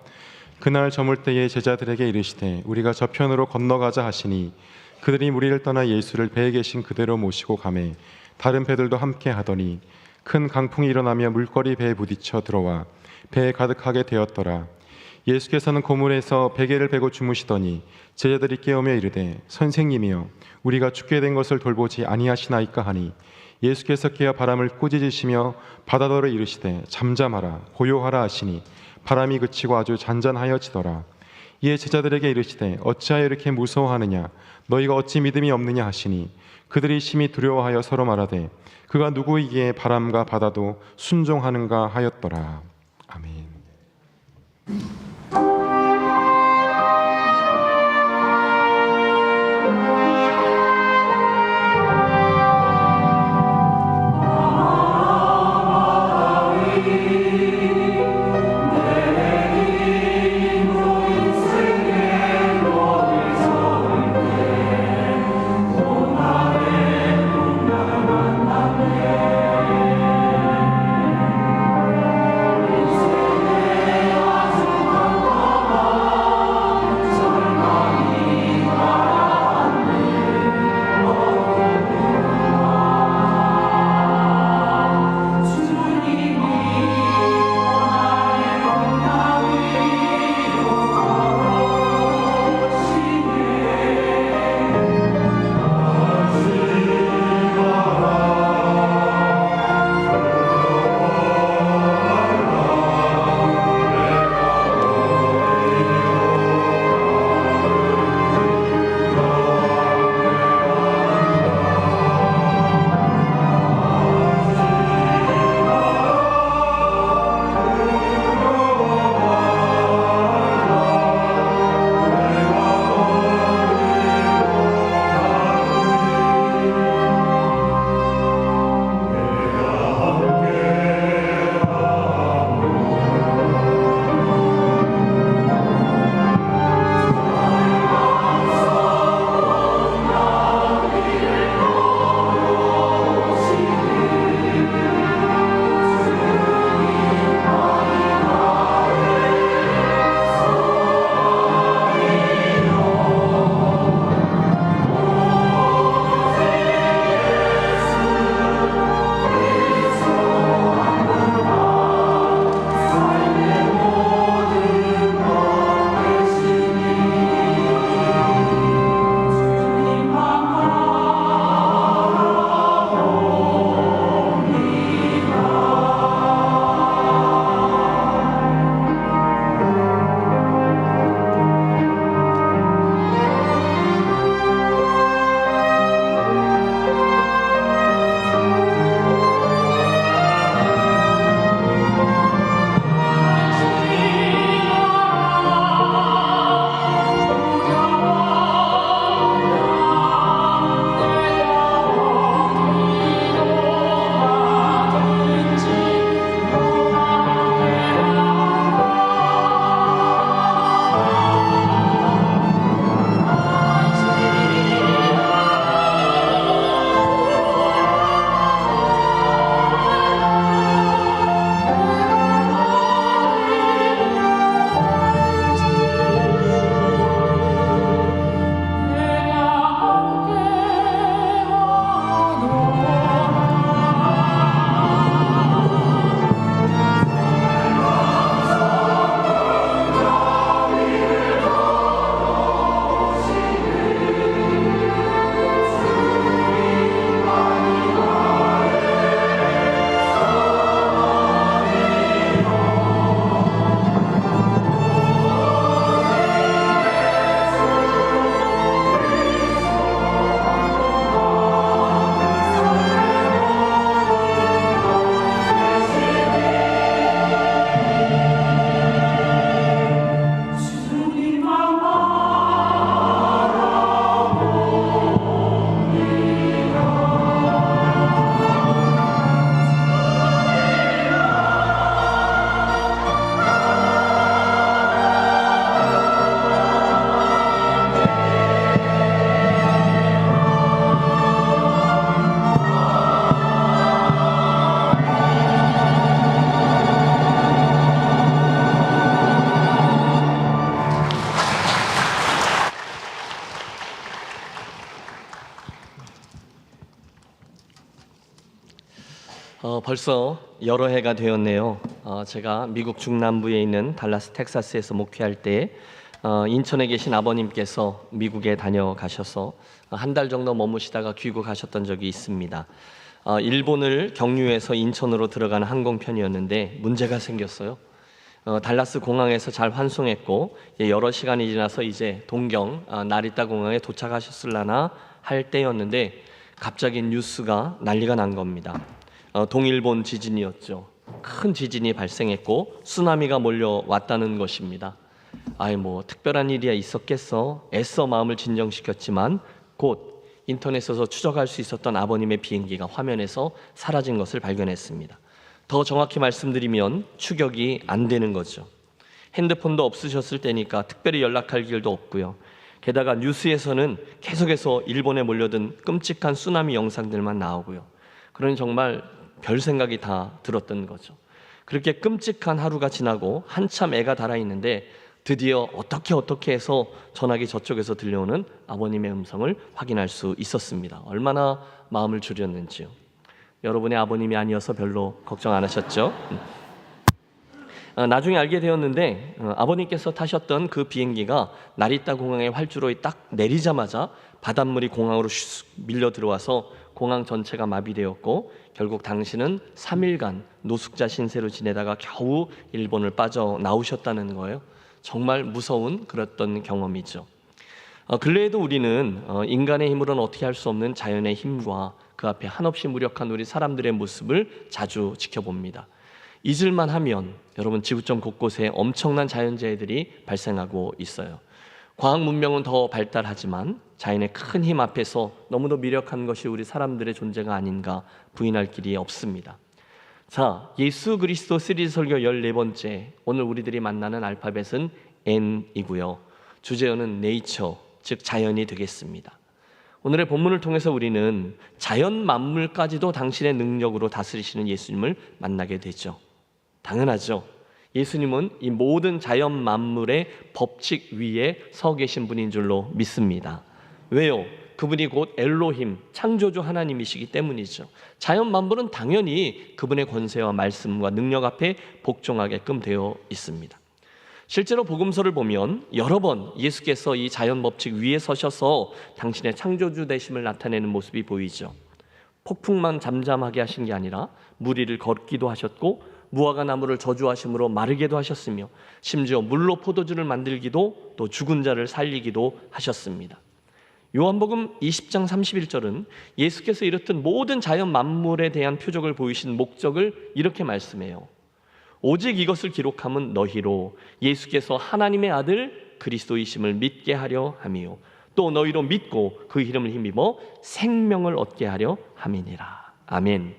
S1: 그날 저물 때에 제자들에게 이르시되 우리가 저편으로 건너가자 하시니 그들이 무리를 떠나 예수를 배에 계신 그대로 모시고 가매 다른 배들도 함께 하더니 큰 강풍이 일어나며 물거리 배에 부딪혀 들어와 배에 가득하게 되었더라. 예수께서는 고물에서 베개를 베고 주무시더니 제자들이 깨우며 이르되 선생님이여 우리가 죽게 된 것을 돌보지 아니하시나이까 하니 예수께서 깨어 바람을 꾸짖으시며 바다더러 이르시되 잠잠하라 고요하라 하시니 바람이 그치고 아주 잔잔하여지더라. 이에 제자들에게 이르시되 어찌하여 이렇게 무서워하느냐 너희가 어찌 믿음이 없느냐 하시니 그들이 심히 두려워하여 서로 말하되 그가 누구이기에 바람과 바다도 순종하는가 하였더라. 아멘.
S3: 벌써 여러 해가 되었네요. 제가 미국 중남부에 있는 달라스 텍사스에서 목회할 때 인천에 계신 아버님께서 미국에 다녀가셔서 한 달 정도 머무시다가 귀국하셨던 적이 있습니다. 일본을 경유해서 인천으로 들어가는 항공편이었는데 문제가 생겼어요. 달라스 공항에서 잘 환송했고 여러 시간이 지나서 이제 동경 나리타 공항에 도착하셨을라나 할 때였는데 갑자기 뉴스가 난리가 난 겁니다. 동일본 지진이었죠. 큰 지진이 발생했고 쓰나미가 몰려왔다는 것입니다. 뭐 특별한 일이야 있었겠어. 애써 마음을 진정시켰지만 곧 인터넷에서 추적할 수 있었던 아버님의 비행기가 화면에서 사라진 것을 발견했습니다. 더 정확히 말씀드리면 추격이 안 되는 거죠. 핸드폰도 없으셨을 때니까 특별히 연락할 길도 없고요. 게다가 뉴스에서는 계속해서 일본에 몰려든 끔찍한 쓰나미 영상들만 나오고요. 그러니 정말 별 생각이 다 들었던 거죠. 그렇게 끔찍한 하루가 지나고 한참 애가 달아있는데 드디어 어떻게 해서 전화기 저쪽에서 들려오는 아버님의 음성을 확인할 수 있었습니다. 얼마나 마음을 졸였는지요. 여러분의 아버님이 아니어서 별로 걱정 안 하셨죠? 나중에 알게 되었는데 아버님께서 타셨던 그 비행기가 나리타 공항의 활주로에 딱 내리자마자 바닷물이 공항으로 슉 밀려 들어와서 공항 전체가 마비되었고 결국 당신은 3일간 노숙자 신세로 지내다가 겨우 일본을 빠져나오셨다는 거예요. 정말 무서운 그랬던 경험이죠. 근래에도 우리는 인간의 힘으로는 어떻게 할 수 없는 자연의 힘과 그 앞에 한없이 무력한 우리 사람들의 모습을 자주 지켜봅니다. 잊을만 하면 여러분 지구촌 곳곳에 엄청난 자연재해들이 발생하고 있어요. 과학 문명은 더 발달하지만 자연의 큰 힘 앞에서 너무도 미력한 것이 우리 사람들의 존재가 아닌가 부인할 길이 없습니다. 자, 예수 그리스도 시리즈 설교 14번째, 오늘 우리들이 만나는 알파벳은 N이고요. 주제어는 네이처, 즉 자연이 되겠습니다. 오늘의 본문을 통해서 우리는 자연 만물까지도 당신의 능력으로 다스리시는 예수님을 만나게 되죠. 당연하죠. 예수님은 이 모든 자연 만물의 법칙 위에 서 계신 분인 줄로 믿습니다. 왜요? 그분이 곧 엘로힘, 창조주 하나님이시기 때문이죠. 자연 만물은 당연히 그분의 권세와 말씀과 능력 앞에 복종하게끔 되어 있습니다. 실제로 복음서를 보면 여러 번 예수께서 이 자연 법칙 위에 서셔서 당신의 창조주 되심을 나타내는 모습이 보이죠. 폭풍만 잠잠하게 하신 게 아니라 물 위를 걷기도 하셨고 무화과 나무를 저주하심으로 마르게도 하셨으며 심지어 물로 포도주를 만들기도 또 죽은 자를 살리기도 하셨습니다. 요한복음 20장 31절은 예수께서 이렇듯 모든 자연 만물에 대한 표적을 보이신 목적을 이렇게 말씀해요. 오직 이것을 기록함은 너희로 예수께서 하나님의 아들 그리스도이심을 믿게 하려 함이요 또 너희로 믿고 그 이름을 힘입어 생명을 얻게 하려 함이니라. 아멘.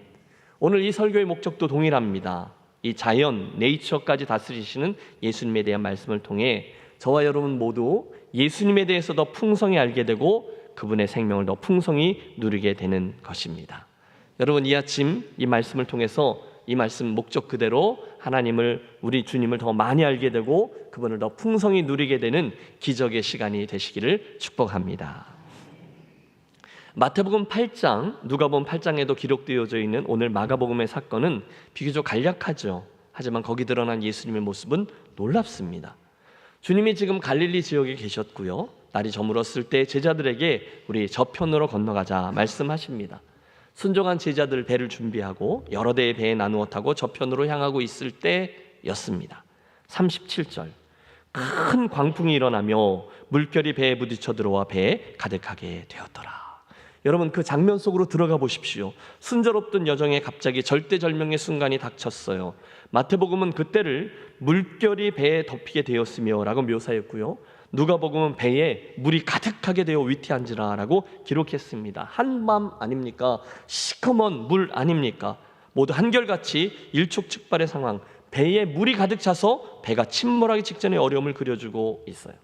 S3: 오늘 이 설교의 목적도 동일합니다. 이 자연, 네이처까지 다스리시는 예수님에 대한 말씀을 통해 저와 여러분 모두 예수님에 대해서 더 풍성히 알게 되고 그분의 생명을 더 풍성히 누리게 되는 것입니다. 여러분 이 아침 이 말씀을 통해서 이 말씀 목적 그대로 하나님을 우리 주님을 더 많이 알게 되고 그분을 더 풍성히 누리게 되는 기적의 시간이 되시기를 축복합니다. 마태복음 8장, 누가복음 8장에도 기록되어져 있는 오늘 마가복음의 사건은 비교적 간략하죠. 하지만 거기 드러난 예수님의 모습은 놀랍습니다. 주님이 지금 갈릴리 지역에 계셨고요. 날이 저물었을 때 제자들에게 우리 저편으로 건너가자 말씀하십니다. 순종한 제자들 배를 준비하고 여러 대의 배에 나누어 타고 저편으로 향하고 있을 때였습니다. 37절, 큰 광풍이 일어나며 물결이 배에 부딪혀 들어와 배에 가득하게 되었더라. 여러분 그 장면 속으로 들어가 보십시오. 순조롭던 여정에 갑자기 절대절명의 순간이 닥쳤어요. 마태복음은 그때를 물결이 배에 덮이게 되었으며 라고 묘사했고요. 누가복음은 배에 물이 가득하게 되어 위태한지라 라고 기록했습니다. 한밤 아닙니까? 시커먼 물 아닙니까? 모두 한결같이 일촉즉발의 상황, 배에 물이 가득 차서 배가 침몰하기 직전의 어려움을 그려주고 있어요.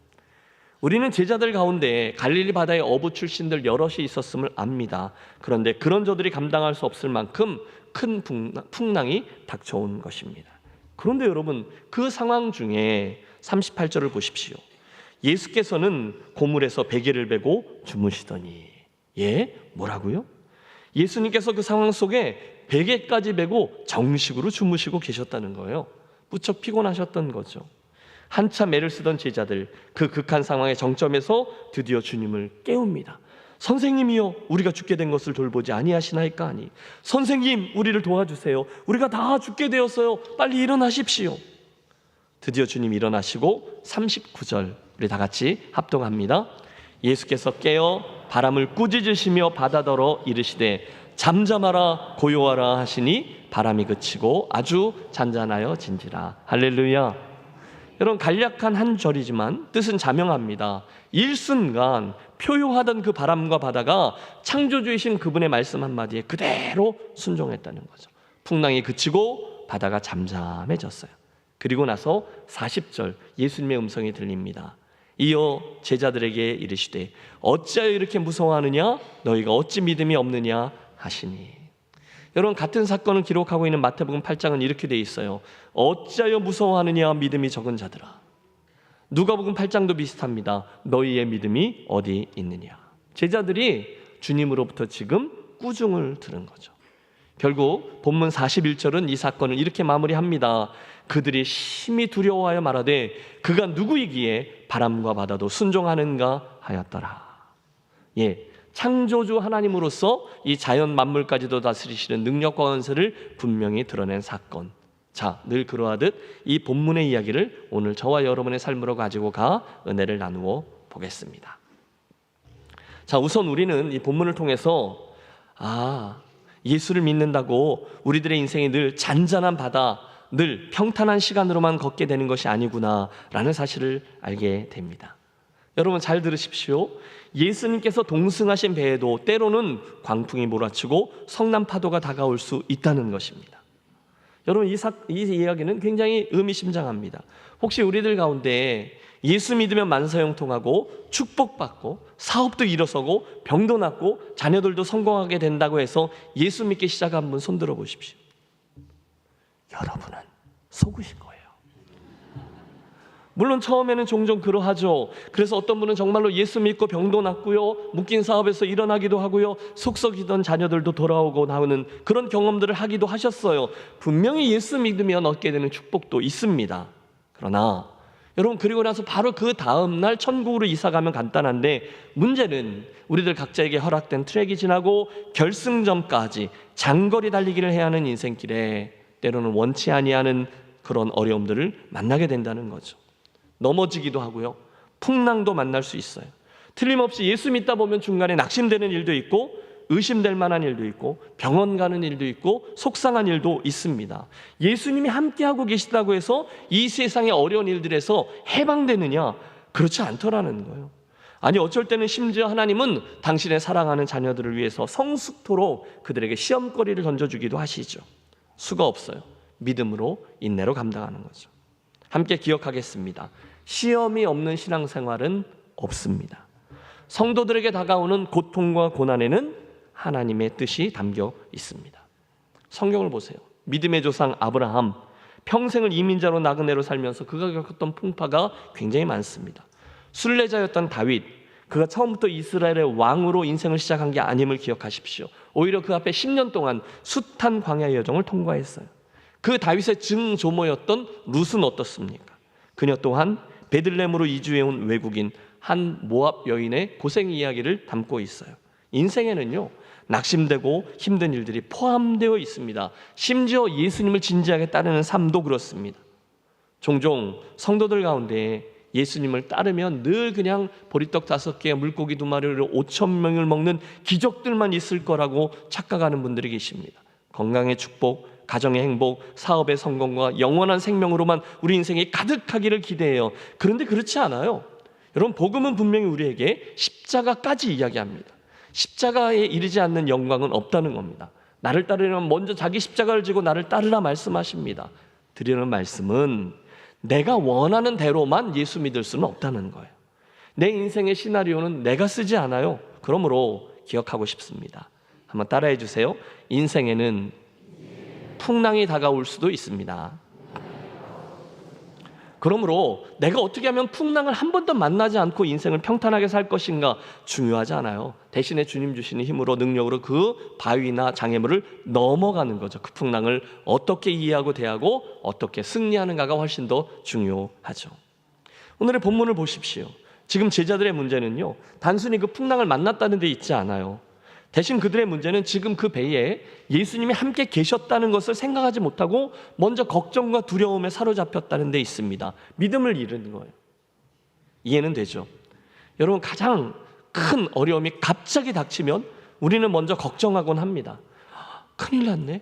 S3: 우리는 제자들 가운데 갈릴리 바다의 어부 출신들 여럿이 있었음을 압니다. 그런데 그런 저들이 감당할 수 없을 만큼 큰 풍랑이 닥쳐온 것입니다. 그런데 여러분 그 상황 중에 38절을 보십시오. 예수께서는 고물에서 베개를 베고 주무시더니 뭐라고요? 예수님께서 그 상황 속에 베개까지 베고 정식으로 주무시고 계셨다는 거예요. 무척 피곤하셨던 거죠. 한참 애를 쓰던 제자들, 그 극한 상황의 정점에서 드디어 주님을 깨웁니다. 선생님이여, 우리가 죽게 된 것을 돌보지 아니하시나이까 하니, 선생님, 우리를 도와주세요. 우리가 다 죽게 되었어요. 빨리 일어나십시오. 드디어 주님 일어나시고 39절 우리 다 같이 합독합니다. 예수께서 깨어 바람을 꾸짖으시며 바다더러 이르시되 잠잠하라 고요하라 하시니 바람이 그치고 아주 잔잔하여 진지라. 할렐루야. 여러분, 간략한 한 절이지만 뜻은 자명합니다. 일순간 표효하던 그 바람과 바다가 창조주이신 그분의 말씀 한마디에 그대로 순종했다는 거죠. 풍랑이 그치고 바다가 잠잠해졌어요. 그리고 나서 40절 예수님의 음성이 들립니다. 이어 제자들에게 이르시되 어찌하여 이렇게 무서워하느냐, 너희가 어찌 믿음이 없느냐 하시니. 여러분, 같은 사건을 기록하고 있는 마태복음 8장은 이렇게 돼 있어요. 어찌하여 무서워하느냐 믿음이 적은 자들아. 누가복음 8장도 비슷합니다. 너희의 믿음이 어디 있느냐. 제자들이 주님으로부터 지금 꾸중을 들은 거죠. 결국 본문 41절은 이 사건을 이렇게 마무리합니다. 그들이 심히 두려워하여 말하되 그가 누구이기에 바람과 바다도 순종하는가 하였더라. 창조주 하나님으로서 이 자연 만물까지도 다스리시는 능력과 권세를 분명히 드러낸 사건. 자, 늘 그러하듯 이 본문의 이야기를 오늘 저와 여러분의 삶으로 가지고 가 은혜를 나누어 보겠습니다. 자, 우선 우리는 이 본문을 통해서 예수를 믿는다고 우리들의 인생이 늘 잔잔한 바다, 늘 평탄한 시간으로만 걷게 되는 것이 아니구나라는 사실을 알게 됩니다. 여러분 잘 들으십시오. 예수님께서 동승하신 배에도 때로는 광풍이 몰아치고 성난 파도가 다가올 수 있다는 것입니다. 여러분 이 이야기는 굉장히 의미심장합니다. 혹시 우리들 가운데 예수 믿으면 만사형통하고 축복받고 사업도 일어서고 병도 낫고 자녀들도 성공하게 된다고 해서 예수 믿기 시작한 분 손들어 보십시오. 여러분은 속으신 거예요. 물론 처음에는 종종 그러하죠. 그래서 어떤 분은 정말로 예수 믿고 병도 낫고요, 묶인 사업에서 일어나기도 하고요, 속썩이던 자녀들도 돌아오고 나오는 그런 경험들을 하기도 하셨어요. 분명히 예수 믿으면 얻게 되는 축복도 있습니다. 그러나 여러분, 그리고 나서 바로 그 다음 날 천국으로 이사가면 간단한데, 문제는 우리들 각자에게 허락된 트랙이 지나고 결승점까지 장거리 달리기를 해야 하는 인생길에 때로는 원치 아니하는 그런 어려움들을 만나게 된다는 거죠. 넘어지기도 하고요, 풍랑도 만날 수 있어요. 틀림없이 예수 믿다 보면 중간에 낙심되는 일도 있고 의심될 만한 일도 있고 병원 가는 일도 있고 속상한 일도 있습니다. 예수님이 함께하고 계시다고 해서 이 세상의 어려운 일들에서 해방되느냐? 그렇지 않더라는 거예요. 아니, 어쩔 때는 심지어 하나님은 당신의 사랑하는 자녀들을 위해서 성숙토록 그들에게 시험거리를 던져주기도 하시죠. 수가 없어요. 믿음으로 인내로 감당하는 거죠. 함께 기억하겠습니다. 시험이 없는 신앙생활은 없습니다. 성도들에게 다가오는 고통과 고난에는 하나님의 뜻이 담겨 있습니다. 성경을 보세요. 믿음의 조상 아브라함, 평생을 이민자로 나그네로 살면서 그가 겪었던 풍파가 굉장히 많습니다. 순례자였던 다윗, 그가 처음부터 이스라엘의 왕으로 인생을 시작한 게 아님을 기억하십시오. 오히려 그 앞에 10년 동안 숱한 광야의 여정을 통과했어요. 그 다윗의 증조모였던 룻은 어떻습니까? 그녀 또한 베들레헴으로 이주해온 외국인 한 모압 여인의 고생 이야기를 담고 있어요. 인생에는요, 낙심되고 힘든 일들이 포함되어 있습니다. 심지어 예수님을 진지하게 따르는 삶도 그렇습니다. 종종 성도들 가운데 예수님을 따르면 늘 그냥 보리떡 5개, 물고기 2마리를 5,000명을 먹는 기적들만 있을 거라고 착각하는 분들이 계십니다. 건강의 축복, 가정의 행복, 사업의 성공과 영원한 생명으로만 우리 인생이 가득하기를 기대해요. 그런데 그렇지 않아요. 여러분, 복음은 분명히 우리에게 십자가까지 이야기합니다. 십자가에 이르지 않는 영광은 없다는 겁니다. 나를 따르려면 먼저 자기 십자가를 지고 나를 따르라 말씀하십니다. 드리는 말씀은 내가 원하는 대로만 예수 믿을 수는 없다는 거예요. 내 인생의 시나리오는 내가 쓰지 않아요. 그러므로 기억하고 싶습니다. 한번 따라해 주세요. 인생에는 풍랑이 다가올 수도 있습니다. 그러므로 내가 어떻게 하면 풍랑을 한 번도 만나지 않고 인생을 평탄하게 살 것인가 중요하지 않아요. 대신에 주님 주시는 힘으로 능력으로 그 바위나 장애물을 넘어가는 거죠. 그 풍랑을 어떻게 이해하고 대하고 어떻게 승리하는가가 훨씬 더 중요하죠. 오늘의 본문을 보십시오. 지금 제자들의 문제는요, 단순히 그 풍랑을 만났다는 데 있지 않아요. 대신 그들의 문제는 지금 그 배에 예수님이 함께 계셨다는 것을 생각하지 못하고 먼저 걱정과 두려움에 사로잡혔다는 데 있습니다. 믿음을 잃은 거예요. 이해는 되죠? 여러분, 가장 큰 어려움이 갑자기 닥치면 우리는 먼저 걱정하곤 합니다. 큰일 났네.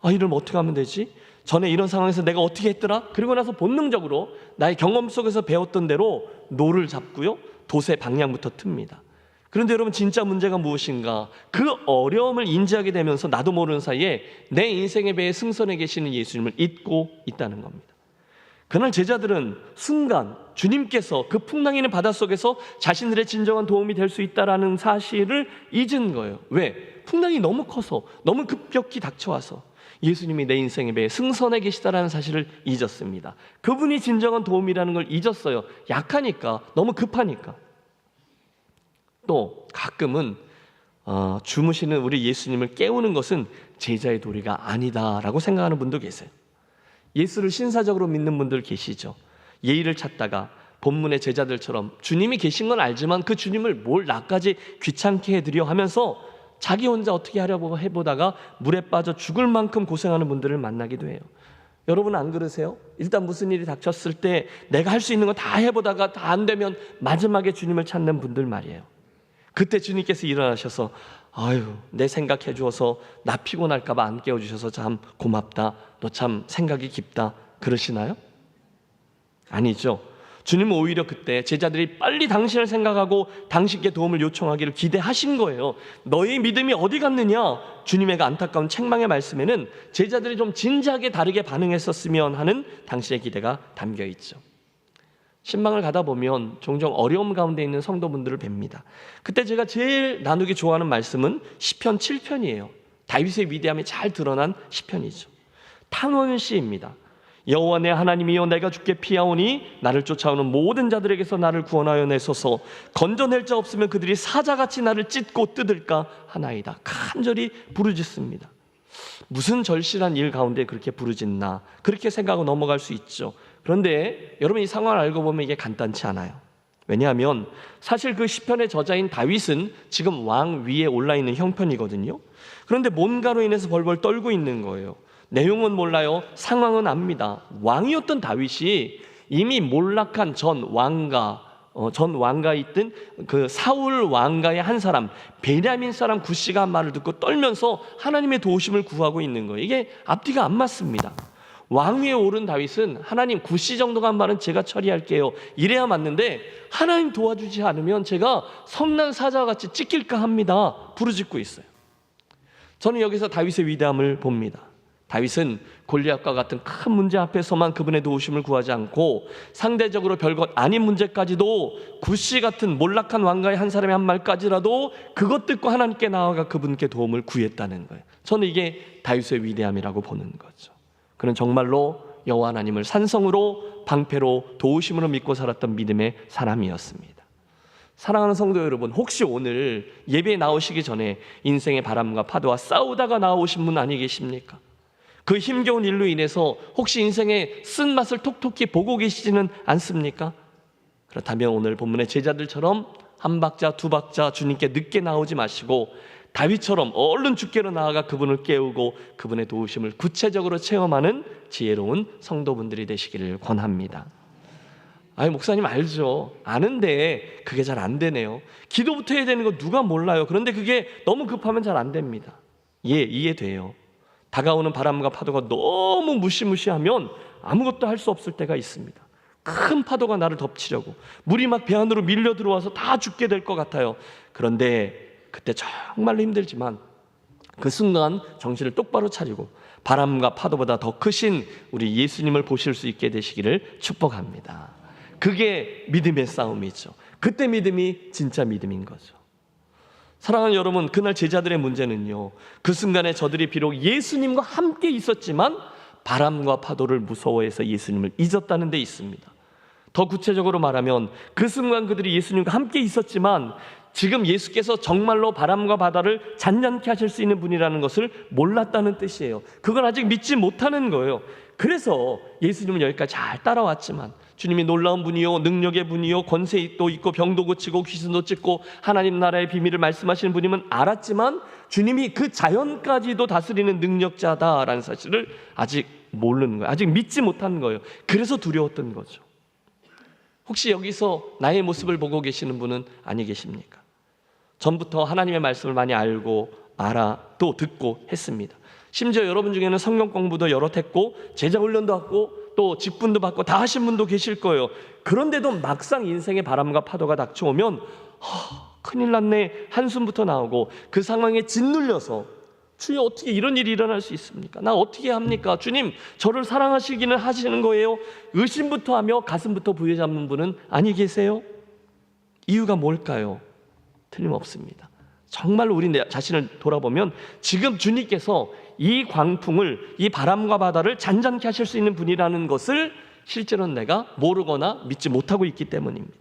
S3: 이러면 어떻게 하면 되지? 전에 이런 상황에서 내가 어떻게 했더라? 그리고 나서 본능적으로 나의 경험 속에서 배웠던 대로 노를 잡고요, 돛의 방향부터 틉니다. 그런데 여러분, 진짜 문제가 무엇인가? 그 어려움을 인지하게 되면서 나도 모르는 사이에 내 인생의 배에 승선해 계시는 예수님을 잊고 있다는 겁니다. 그날 제자들은 순간 주님께서 그 풍랑이 있는 바닷속에서 자신들의 진정한 도움이 될 수 있다는 사실을 잊은 거예요. 왜? 풍랑이 너무 커서, 너무 급격히 닥쳐와서 예수님이 내 인생의 배에 승선해 계시다라는 사실을 잊었습니다. 그분이 진정한 도움이라는 걸 잊었어요. 약하니까, 너무 급하니까. 또 가끔은 주무시는 우리 예수님을 깨우는 것은 제자의 도리가 아니다라고 생각하는 분도 계세요. 예수를 신사적으로 믿는 분들 계시죠. 예의를 찾다가 본문의 제자들처럼 주님이 계신 건 알지만 그 주님을 뭘 나까지 귀찮게 해드려 하면서 자기 혼자 어떻게 하려고 해보다가 물에 빠져 죽을 만큼 고생하는 분들을 만나기도 해요. 여러분 안 그러세요? 일단 무슨 일이 닥쳤을 때 내가 할 수 있는 거 다 해보다가 다 안 되면 마지막에 주님을 찾는 분들 말이에요. 그때 주님께서 일어나셔서 내 생각해 주어서 나 피곤할까 봐 안 깨워주셔서 참 고맙다, 너 참 생각이 깊다 그러시나요? 아니죠. 주님은 오히려 그때 제자들이 빨리 당신을 생각하고 당신께 도움을 요청하기를 기대하신 거예요. 너희 믿음이 어디 갔느냐? 주님의 그 안타까운 책망의 말씀에는 제자들이 좀 진지하게 다르게 반응했었으면 하는 당신의 기대가 담겨 있죠. 신방을 가다 보면 종종 어려움 가운데 있는 성도분들을 뵙니다. 그때 제가 제일 나누기 좋아하는 말씀은 시편 7편이에요. 다윗의 위대함이 잘 드러난 시편이죠. 탄원 시입니다. 여호와 내 하나님이여, 내가 주께 피하오니 나를 쫓아오는 모든 자들에게서 나를 구원하여 내소서. 건져낼 자 없으면 그들이 사자같이 나를 찢고 뜯을까 하나이다. 간절히 부르짖습니다. 무슨 절실한 일 가운데 그렇게 부르짖나, 그렇게 생각하고 넘어갈 수 있죠. 그런데 여러분, 이 상황을 알고 보면 이게 간단치 않아요. 왜냐하면 사실 그 시편의 저자인 다윗은 지금 왕 위에 올라있는 형편이거든요. 그런데 뭔가로 인해서 벌벌 떨고 있는 거예요. 내용은 몰라요. 상황은 압니다. 왕이었던 다윗이 이미 몰락한 전 왕가에 있던 그 사울 왕가의 한 사람, 베냐민 사람 굿시가 한 말을 듣고 떨면서 하나님의 도우심을 구하고 있는 거예요. 이게 앞뒤가 안 맞습니다. 왕위에 오른 다윗은 하나님, 굿시 정도가 한 말은 제가 처리할게요, 이래야 맞는데 하나님 도와주지 않으면 제가 성난 사자와 같이 찢길까 합니다 부르짖고 있어요. 저는 여기서 다윗의 위대함을 봅니다. 다윗은 골리앗과 같은 큰 문제 앞에서만 그분의 도우심을 구하지 않고 상대적으로 별것 아닌 문제까지도 굿시 같은 몰락한 왕가의 한 사람의 한 말까지라도 그것 듣고 하나님께 나아가 그분께 도움을 구했다는 거예요. 저는 이게 다윗의 위대함이라고 보는 거죠. 그는 정말로 여호와 하나님을 산성으로, 방패로, 도우심으로 믿고 살았던 믿음의 사람이었습니다. 사랑하는 성도 여러분, 혹시 오늘 예배에 나오시기 전에 인생의 바람과 파도와 싸우다가 나오신 분 아니 계십니까? 그 힘겨운 일로 인해서 혹시 인생의 쓴맛을 톡톡히 보고 계시지는 않습니까? 그렇다면 오늘 본문의 제자들처럼 한 박자 두 박자 주님께 늦게 나오지 마시고 다윗처럼 얼른 주께로 나아가 그분을 깨우고 그분의 도우심을 구체적으로 체험하는 지혜로운 성도분들이 되시기를 권합니다. 목사님 알죠. 아는데 그게 잘 안 되네요. 기도부터 해야 되는 거 누가 몰라요. 그런데 그게 너무 급하면 잘 안 됩니다. 이해돼요. 다가오는 바람과 파도가 너무 무시무시하면 아무것도 할 수 없을 때가 있습니다. 큰 파도가 나를 덮치려고 물이 막 배 안으로 밀려 들어와서 다 죽게 될 것 같아요. 그런데 그때 정말로 힘들지만 그 순간 정신을 똑바로 차리고 바람과 파도보다 더 크신 우리 예수님을 보실 수 있게 되시기를 축복합니다. 그게 믿음의 싸움이죠. 그때 믿음이 진짜 믿음인 거죠. 사랑하는 여러분, 그날 제자들의 문제는요, 그 순간에 저들이 비록 예수님과 함께 있었지만 바람과 파도를 무서워해서 예수님을 잊었다는 데 있습니다. 더 구체적으로 말하면 그 순간 그들이 예수님과 함께 있었지만 지금 예수께서 정말로 바람과 바다를 잔잔케 하실 수 있는 분이라는 것을 몰랐다는 뜻이에요. 그걸 아직 믿지 못하는 거예요. 그래서 예수님은 여기까지 잘 따라왔지만 주님이 놀라운 분이요, 능력의 분이요, 권세도 있고 병도 고치고 귀신도 찢고 하나님 나라의 비밀을 말씀하시는 분임은 알았지만 주님이 그 자연까지도 다스리는 능력자다라는 사실을 아직 모르는 거예요. 아직 믿지 못하는 거예요. 그래서 두려웠던 거죠. 혹시 여기서 나의 모습을 보고 계시는 분은 아니 계십니까? 전부터 하나님의 말씀을 많이 알고 알아 또 듣고 했습니다. 심지어 여러분 중에는 성경 공부도 여럿 했고 제자 훈련도 하고 또 직분도 받고 다 하신 분도 계실 거예요. 그런데도 막상 인생의 바람과 파도가 닥쳐오면 큰일 났네 한숨부터 나오고 그 상황에 짓눌려서 주여 어떻게 이런 일이 일어날 수 있습니까? 나 어떻게 합니까? 주님 저를 사랑하시기는 하시는 거예요? 의심부터 하며 가슴부터 부여잡는 분은 아니 계세요? 이유가 뭘까요? 틀림없습니다. 정말 우리 자신을 돌아보면 지금 주님께서 이 광풍을, 이 바람과 바다를 잔잔케 하실 수 있는 분이라는 것을 실제로는 내가 모르거나 믿지 못하고 있기 때문입니다.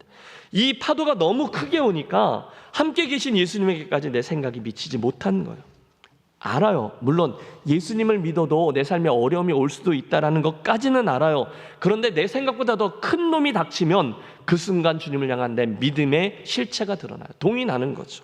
S3: 이 파도가 너무 크게 오니까 함께 계신 예수님에게까지 내 생각이 미치지 못한 거예요. 알아요. 물론 예수님을 믿어도 내 삶에 어려움이 올 수도 있다는 것까지는 알아요. 그런데 내 생각보다 더 큰 놈이 닥치면 그 순간 주님을 향한 내 믿음의 실체가 드러나요. 동이 나는 거죠.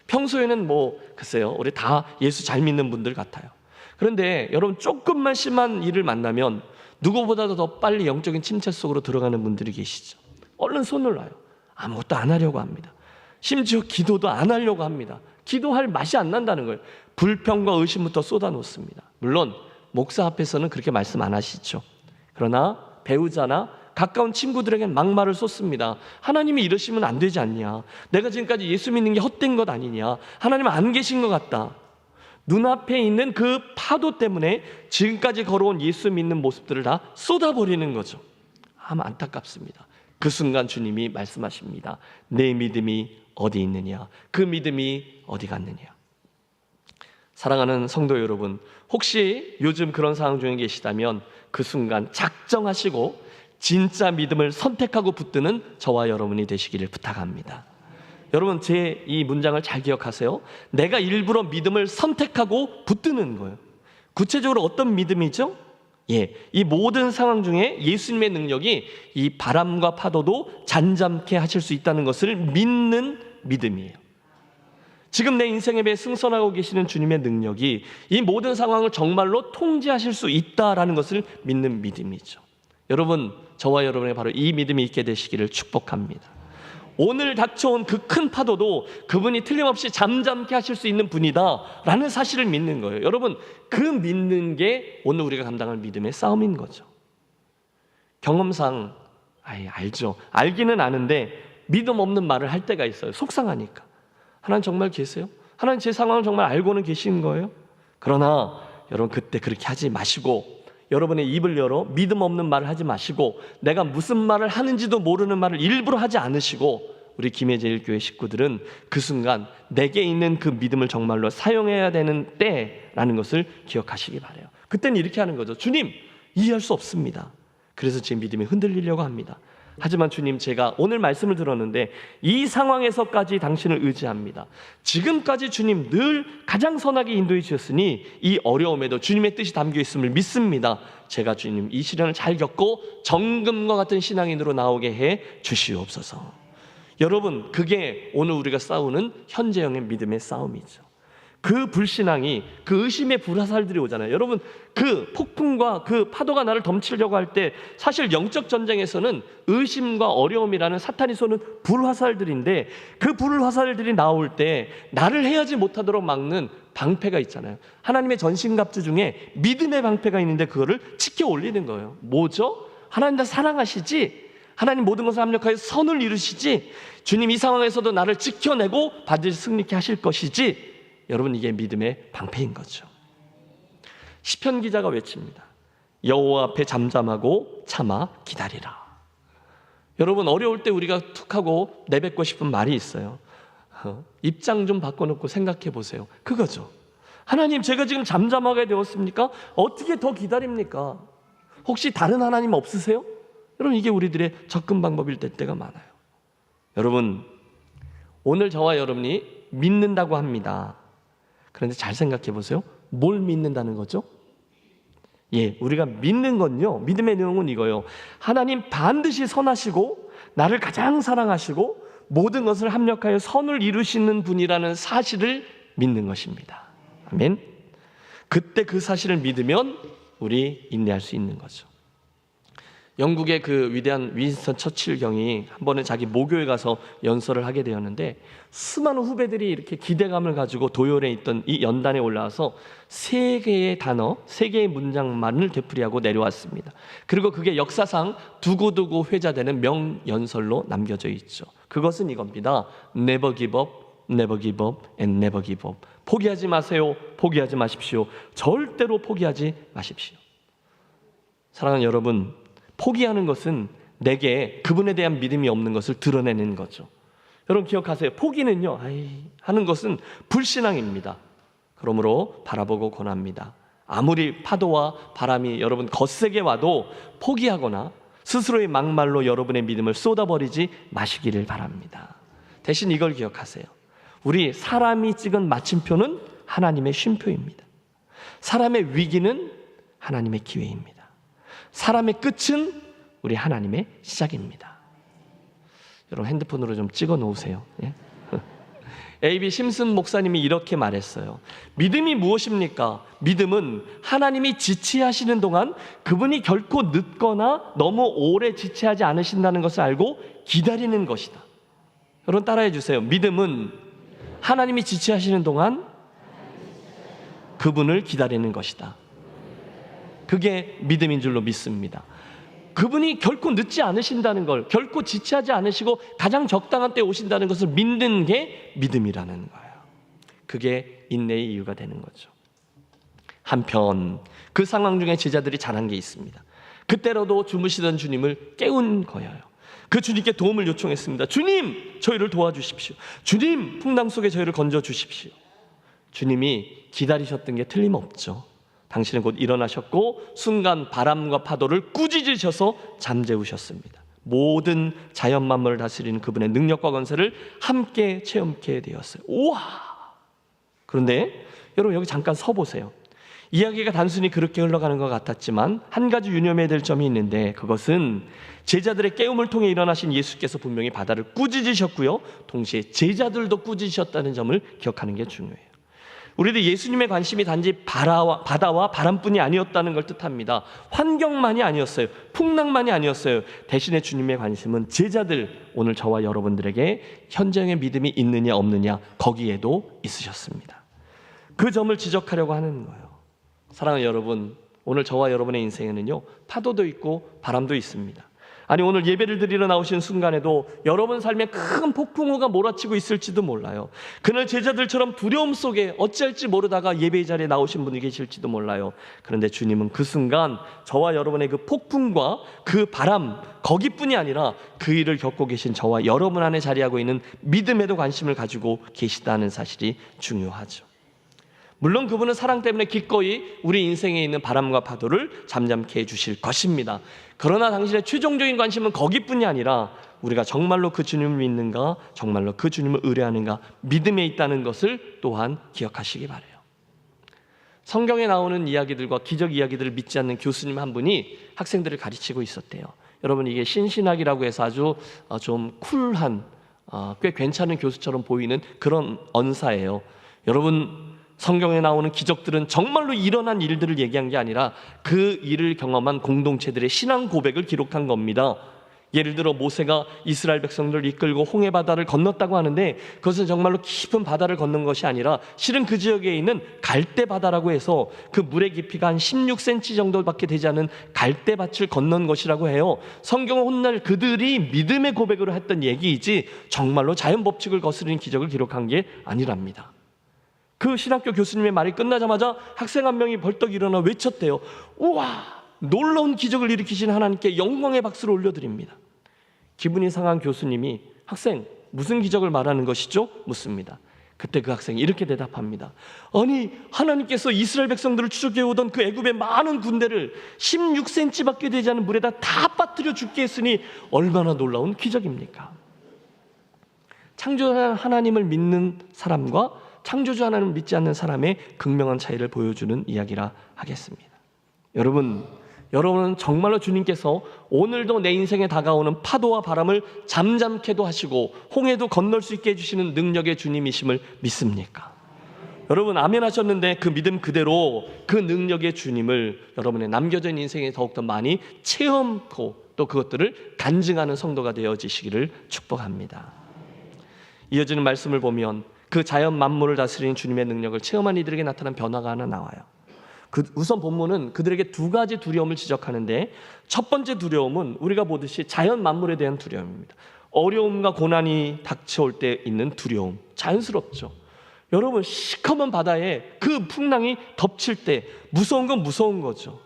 S3: 평소에는 글쎄요, 우리 다 예수 잘 믿는 분들 같아요. 그런데 여러분 조금만 심한 일을 만나면 누구보다도 더 빨리 영적인 침체 속으로 들어가는 분들이 계시죠. 얼른 손을 놔요. 아무것도 안 하려고 합니다. 심지어 기도도 안 하려고 합니다. 기도할 맛이 안 난다는 거예요. 불평과 의심부터 쏟아놓습니다. 물론 목사 앞에서는 그렇게 말씀 안 하시죠. 그러나 배우자나 가까운 친구들에게는 막말을 쏟습니다. 하나님이 이러시면 안 되지 않냐? 내가 지금까지 예수 믿는 게 헛된 것 아니냐? 하나님은 안 계신 것 같다. 눈앞에 있는 그 파도 때문에 지금까지 걸어온 예수 믿는 모습들을 다 쏟아버리는 거죠. 참 안타깝습니다. 그 순간 주님이 말씀하십니다. 내 믿음이 어디 있느냐? 그 믿음이 어디 갔느냐? 사랑하는 성도 여러분, 혹시 요즘 그런 상황 중에 계시다면 그 순간 작정하시고 진짜 믿음을 선택하고 붙드는 저와 여러분이 되시기를 부탁합니다. 여러분 제 이 문장을 잘 기억하세요. 내가 일부러 믿음을 선택하고 붙드는 거예요. 구체적으로 어떤 믿음이죠? 이 모든 상황 중에 예수님의 능력이 이 바람과 파도도 잔잠케 하실 수 있다는 것을 믿는 믿음이에요. 지금 내 인생에 매해 승선하고 계시는 주님의 능력이 이 모든 상황을 정말로 통제하실 수 있다라는 것을 믿는 믿음이죠. 여러분, 저와 여러분의 바로 이 믿음이 있게 되시기를 축복합니다. 오늘 닥쳐온 그 큰 파도도 그분이 틀림없이 잠잠케 하실 수 있는 분이다라는 사실을 믿는 거예요. 여러분, 그 믿는 게 오늘 우리가 감당할 믿음의 싸움인 거죠. 경험상 알죠. 알기는 아는데 믿음 없는 말을 할 때가 있어요. 속상하니까. 하나님 정말 계세요? 하나님 제 상황을 정말 알고는 계신 거예요? 그러나 여러분 그때 그렇게 하지 마시고 여러분의 입을 열어 믿음 없는 말을 하지 마시고 내가 무슨 말을 하는지도 모르는 말을 일부러 하지 않으시고 우리 김해제일교회 식구들은 그 순간 내게 있는 그 믿음을 정말로 사용해야 되는 때라는 것을 기억하시기 바라요. 그때는 이렇게 하는 거죠. 주님, 이해할 수 없습니다. 그래서 제 믿음이 흔들리려고 합니다. 하지만 주님, 제가 오늘 말씀을 들었는데 이 상황에서까지 당신을 의지합니다. 지금까지 주님 늘 가장 선하게 인도해 주셨으니 이 어려움에도 주님의 뜻이 담겨 있음을 믿습니다. 제가 주님 이 시련을 잘 겪고 정금과 같은 신앙인으로 나오게 해 주시옵소서. 여러분, 그게 오늘 우리가 싸우는 현재형의 믿음의 싸움이죠. 그 불신앙이, 그 의심의 불화살들이 오잖아요. 여러분, 그 폭풍과 그 파도가 나를 덮치려고 할 때 사실 영적 전쟁에서는 의심과 어려움이라는 사탄이 쏘는 불화살들인데 그 불화살들이 나올 때 나를 해하지 못하도록 막는 방패가 있잖아요. 하나님의 전신갑주 중에 믿음의 방패가 있는데 그거를 지켜 올리는 거예요. 뭐죠? 하나님 나 사랑하시지? 하나님 모든 것을 합력하여 선을 이루시지? 주님 이 상황에서도 나를 지켜내고 반드시 승리케 하실 것이지? 여러분, 이게 믿음의 방패인 거죠. 시편 기자가 외칩니다. 여호와 앞에 잠잠하고 참아 기다리라. 여러분, 어려울 때 우리가 툭 하고 내뱉고 싶은 말이 있어요. 입장 좀 바꿔놓고 생각해 보세요. 그거죠. 하나님, 제가 지금 잠잠하게 되었습니까? 어떻게 더 기다립니까? 혹시 다른 하나님 없으세요? 여러분 이게 우리들의 접근 방법일 때가 많아요. 여러분 오늘 저와 여러분이 믿는다고 합니다. 그런데 잘 생각해 보세요. 뭘 믿는다는 거죠? 예, 우리가 믿는 건요, 믿음의 내용은 이거예요. 하나님 반드시 선하시고 나를 가장 사랑하시고 모든 것을 합력하여 선을 이루시는 분이라는 사실을 믿는 것입니다. 아멘. 그때 그 사실을 믿으면 우리 인내할 수 있는 거죠. 영국의 그 위대한 윈스턴 처칠 경이 한 번은 자기 모교에 가서 연설을 하게 되었는데 수많은 후배들이 이렇게 기대감을 가지고 도열에 있던 이 연단에 올라와서 3개의 단어, 3개의 문장만을 되풀이하고 내려왔습니다. 그리고 그게 역사상 두고두고 회자되는 명연설로 남겨져 있죠. 그것은 이겁니다. Never give up, never give up, and never give up. 포기하지 마세요. 포기하지 마십시오. 절대로 포기하지 마십시오. 사랑하는 여러분, 포기하는 것은 내게 그분에 대한 믿음이 없는 것을 드러내는 거죠. 여러분 기억하세요. 포기는요, 하는 것은 불신앙입니다. 그러므로 바라보고 권합니다. 아무리 파도와 바람이 여러분 거세게 와도 포기하거나 스스로의 막말로 여러분의 믿음을 쏟아버리지 마시기를 바랍니다. 대신 이걸 기억하세요. 우리 사람이 찍은 마침표는 하나님의 쉼표입니다. 사람의 위기는 하나님의 기회입니다. 사람의 끝은 우리 하나님의 시작입니다. 여러분 핸드폰으로 좀 찍어 놓으세요. 예? A.B. 심슨 목사님이 이렇게 말했어요. 믿음이 무엇입니까? 믿음은 하나님이 지체하시는 동안 그분이 결코 늦거나 너무 오래 지체하지 않으신다는 것을 알고 기다리는 것이다. 여러분 따라해 주세요. 믿음은 하나님이 지체하시는 동안 그분을 기다리는 것이다. 그게 믿음인 줄로 믿습니다. 그분이 결코 늦지 않으신다는 걸, 결코 지체하지 않으시고 가장 적당한 때에 오신다는 것을 믿는 게 믿음이라는 거예요. 그게 인내의 이유가 되는 거죠. 한편 그 상황 중에 제자들이 잘한 게 있습니다. 그때라도 주무시던 주님을 깨운 거예요. 그 주님께 도움을 요청했습니다. 주님, 저희를 도와주십시오. 주님, 풍랑 속에 저희를 건져주십시오. 주님이 기다리셨던 게 틀림없죠. 당신은 곧 일어나셨고 순간 바람과 파도를 꾸짖으셔서 잠재우셨습니다. 모든 자연 만물을 다스리는 그분의 능력과 권세를 함께 체험케 되었어요. 우와! 그런데 여러분 여기 잠깐 서 보세요. 이야기가 단순히 그렇게 흘러가는 것 같았지만 한 가지 유념해야 될 점이 있는데 그것은 제자들의 깨움을 통해 일어나신 예수께서 분명히 바다를 꾸짖으셨고요. 동시에 제자들도 꾸짖으셨다는 점을 기억하는 게 중요해요. 우리도 예수님의 관심이 단지 바다와 바람뿐이 아니었다는 걸 뜻합니다. 환경만이 아니었어요. 풍랑만이 아니었어요. 대신에 주님의 관심은 제자들, 오늘 저와 여러분들에게 현장의 믿음이 있느냐 없느냐 거기에도 있으셨습니다. 그 점을 지적하려고 하는 거예요. 사랑하는 여러분, 오늘 저와 여러분의 인생에는요 파도도 있고 바람도 있습니다. 아니 오늘 예배를 드리러 나오신 순간에도 여러분 삶에 큰 폭풍우가 몰아치고 있을지도 몰라요. 그날 제자들처럼 두려움 속에 어찌할지 모르다가 예배의 자리에 나오신 분이 계실지도 몰라요. 그런데 주님은 그 순간 저와 여러분의 그 폭풍과 그 바람 거기뿐이 아니라 그 일을 겪고 계신 저와 여러분 안에 자리하고 있는 믿음에도 관심을 가지고 계시다는 사실이 중요하죠. 물론 그분은 사랑 때문에 기꺼이 우리 인생에 있는 바람과 파도를 잠잠케 해주실 것입니다. 그러나 당신의 최종적인 관심은 거기뿐이 아니라 우리가 정말로 그 주님을 믿는가, 정말로 그 주님을 의뢰하는가, 믿음에 있다는 것을 또한 기억하시기 바라요. 성경에 나오는 이야기들과 기적 이야기들을 믿지 않는 교수님 한 분이 학생들을 가르치고 있었대요. 여러분 이게 신신학이라고 해서 아주 좀 쿨한 꽤 괜찮은 교수처럼 보이는 그런 언사예요. 여러분 성경에 나오는 기적들은 정말로 일어난 일들을 얘기한 게 아니라 그 일을 경험한 공동체들의 신앙 고백을 기록한 겁니다. 예를 들어 모세가 이스라엘 백성들을 이끌고 홍해 바다를 건넜다고 하는데 그것은 정말로 깊은 바다를 건넌 것이 아니라 실은 그 지역에 있는 갈대 바다라고 해서 그 물의 깊이가 한 16cm 정도밖에 되지 않은 갈대밭을 건넌 것이라고 해요. 성경은 훗날 그들이 믿음의 고백으로 했던 얘기이지 정말로 자연 법칙을 거스르는 기적을 기록한 게 아니랍니다. 그 신학교 교수님의 말이 끝나자마자 학생 한 명이 벌떡 일어나 외쳤대요. 우와! 놀라운 기적을 일으키신 하나님께 영광의 박수를 올려드립니다. 기분이 상한 교수님이 학생 무슨 기적을 말하는 것이죠? 묻습니다. 그때 그 학생이 이렇게 대답합니다. 아니, 하나님께서 이스라엘 백성들을 추적해 오던 그 애굽의 많은 군대를 16cm밖에 되지 않은 물에다 다 빠뜨려 죽게 했으니 얼마나 놀라운 기적입니까? 창조주 하나님을 믿는 사람과 창조주 하나님을 믿지 않는 사람의 극명한 차이를 보여주는 이야기라 하겠습니다. 여러분은 정말로 주님께서 오늘도 내 인생에 다가오는 파도와 바람을 잠잠케도 하시고 홍해도 건널 수 있게 해주시는 능력의 주님이심을 믿습니까? 여러분 아멘 하셨는데 그 믿음 그대로 그 능력의 주님을 여러분의 남겨져 있는 인생에 더욱더 많이 체험하고 또 그것들을 간증하는 성도가 되어지시기를 축복합니다. 이어지는 말씀을 보면 그 자연 만물을 다스리는 주님의 능력을 체험한 이들에게 나타난 변화가 하나 나와요. 우선 본문은 그들에게 두 가지 두려움을 지적하는데 첫 번째 두려움은 우리가 보듯이 자연 만물에 대한 두려움입니다. 어려움과 고난이 닥쳐올 때 있는 두려움, 자연스럽죠. 여러분 시커먼 바다에 그 풍랑이 덮칠 때 무서운 건 무서운 거죠.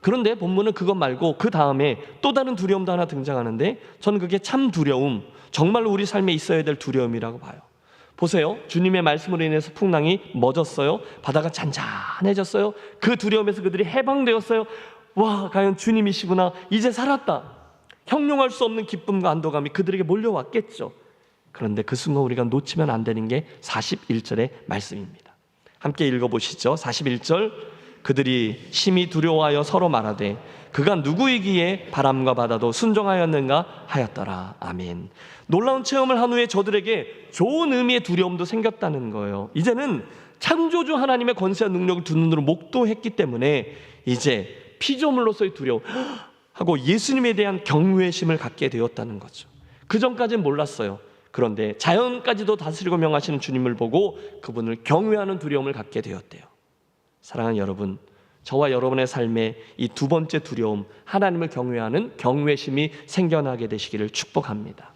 S3: 그런데 본문은 그것 말고 그 다음에 또 다른 두려움도 하나 등장하는데 저는 그게 참 두려움, 정말로 우리 삶에 있어야 될 두려움이라고 봐요. 보세요. 주님의 말씀으로 인해서 풍랑이 멎었어요. 바다가 잔잔해졌어요. 그 두려움에서 그들이 해방되었어요. 와, 과연 주님이시구나. 이제 살았다. 형용할 수 없는 기쁨과 안도감이 그들에게 몰려왔겠죠. 그런데 그 순간 우리가 놓치면 안 되는 게 41절의 말씀입니다. 함께 읽어보시죠. 41절. 그들이 심히 두려워하여 서로 말하되 그가 누구이기에 바람과 바다도 순종하였는가 하였더라. 아멘. 놀라운 체험을 한 후에 저들에게 좋은 의미의 두려움도 생겼다는 거예요. 이제는 창조주 하나님의 권세와 능력을 두 눈으로 목도했기 때문에 이제 피조물로서의 두려움 하고 예수님에 대한 경외심을 갖게 되었다는 거죠. 그 전까지는 몰랐어요. 그런데 자연까지도 다스리고 명하시는 주님을 보고 그분을 경외하는 두려움을 갖게 되었대요. 사랑하는 여러분, 저와 여러분의 삶에 이 두 번째 두려움, 하나님을 경외하는 경외심이 생겨나게 되시기를 축복합니다.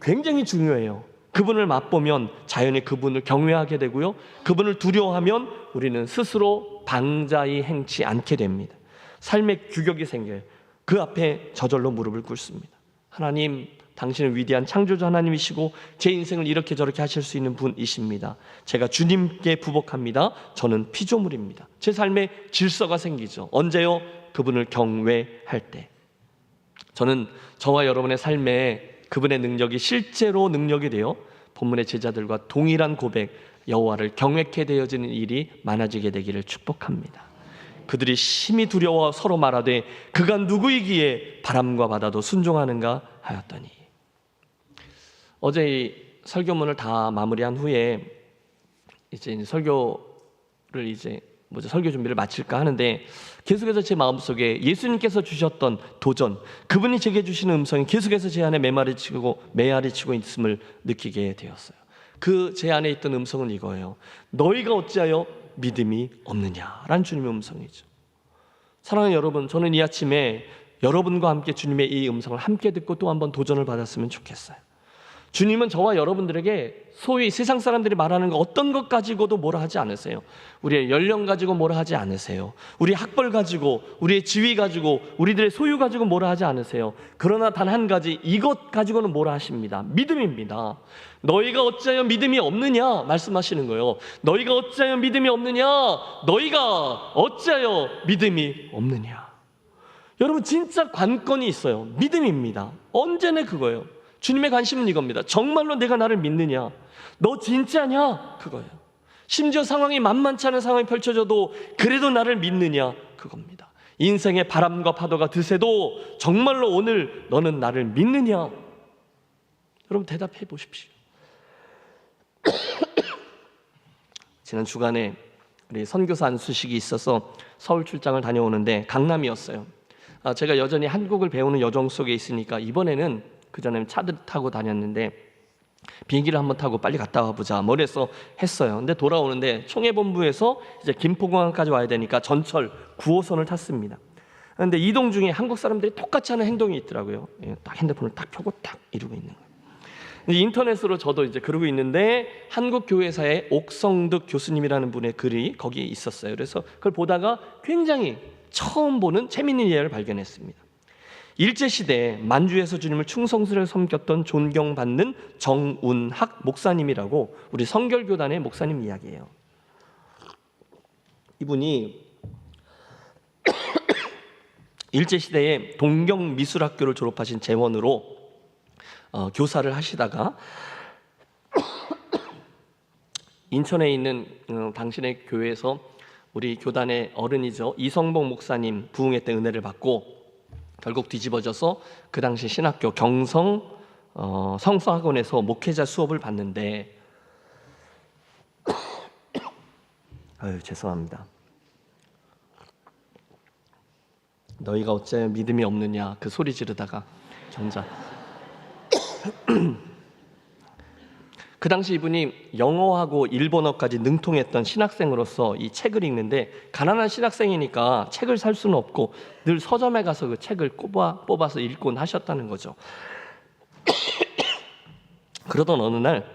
S3: 굉장히 중요해요. 그분을 맛보면 자연히 그분을 경외하게 되고요, 그분을 두려워하면 우리는 스스로 방자히 행치 않게 됩니다. 삶의 규격이 생겨요. 그 앞에 저절로 무릎을 꿇습니다. 하나님, 당신은 위대한 창조주 하나님이시고 제 인생을 이렇게 저렇게 하실 수 있는 분이십니다. 제가 주님께 부복합니다. 저는 피조물입니다. 제 삶에 질서가 생기죠. 언제요? 그분을 경외할 때. 저는 저와 여러분의 삶에 그분의 능력이 실제로 능력이 되어 본문의 제자들과 동일한 고백, 여호와를 경외케 되어지는 일이 많아지게 되기를 축복합니다. 그들이 심히 두려워 서로 말하되 그가 누구이기에 바람과 바다도 순종하는가 하였더니. 어제 이 설교문을 다 마무리한 후에 이제 설교를 설교 준비를 마칠까 하는데 계속해서 제 마음속에 예수님께서 주셨던 도전, 그분이 제게 주시는 음성이 계속해서 제 안에 메아리치고 있음을 느끼게 되었어요. 그 제 안에 있던 음성은 이거예요. 너희가 어찌하여 믿음이 없느냐라는 주님의 음성이죠. 사랑하는 여러분, 저는 이 아침에 여러분과 함께 주님의 이 음성을 함께 듣고 또 한번 도전을 받았으면 좋겠어요. 주님은 저와 여러분들에게 소위 세상 사람들이 말하는 거 어떤 것 가지고도 뭐라 하지 않으세요. 우리의 연령 가지고 뭐라 하지 않으세요. 우리의 학벌 가지고, 우리의 지위 가지고, 우리들의 소유 가지고 뭐라 하지 않으세요. 그러나 단 한 가지, 이것 가지고는 뭐라 하십니다. 믿음입니다. 너희가 어찌하여 믿음이 없느냐 말씀하시는 거예요. 너희가 어찌하여 믿음이 없느냐, 너희가 어찌하여 믿음이 없느냐. 여러분 진짜 관건이 있어요. 믿음입니다. 언제나 그거예요. 주님의 관심은 이겁니다. 정말로 내가 나를 믿느냐, 너 진짜냐, 그거예요. 심지어 상황이 만만치 않은 상황이 펼쳐져도 그래도 나를 믿느냐, 그겁니다. 인생의 바람과 파도가 드세도 정말로 오늘 너는 나를 믿느냐. 여러분 대답해 보십시오. 지난 주간에 우리 선교사 안수식이 있어서 서울 출장을 다녀오는데 강남이었어요. 제가 여전히 한국을 배우는 여정 속에 있으니까 이번에는 그전에는 차를 타고 다녔는데 비행기를 한번 타고 빨리 갔다 와보자 머리에서 했어요. 근데 돌아오는데 총회본부에서 이제 김포공항까지 와야 되니까 전철 9호선을 탔습니다. 그런데 이동 중에 한국 사람들이 똑같이 하는 행동이 있더라고요. 딱 핸드폰을 딱 펴고 딱 이러고 있는 거예요. 인터넷으로 저도 이제 그러고 있는데 한국 교회사의 옥성득 교수님이라는 분의 글이 거기에 있었어요. 그래서 그걸 보다가 굉장히 처음 보는 재미있는 예를 발견했습니다. 일제시대에 만주에서 주님을 충성스레 섬겼던 존경받는 정운학 목사님이라고 우리 성결교단의 목사님 이야기예요. 이분이 일제시대에 동경미술학교를 졸업하신 재원으로 교사를 하시다가 인천에 있는 당신의 교회에서 우리 교단의 어른이죠, 이성복 목사님 부흥회 때 은혜를 받고 결국 뒤집어져서 그 당시 신학교 경성 성서학원에서 목회자 수업을 받는데 죄송합니다. 너희가 어째 믿음이 없느냐 그 소리 지르다가 정작 그 당시 이분이 영어하고 일본어까지 능통했던 신학생으로서 이 책을 읽는데, 가난한 신학생이니까 책을 살 수는 없고 늘 서점에 가서 그 책을 뽑아서 읽곤 하셨다는 거죠. 그러던 어느 날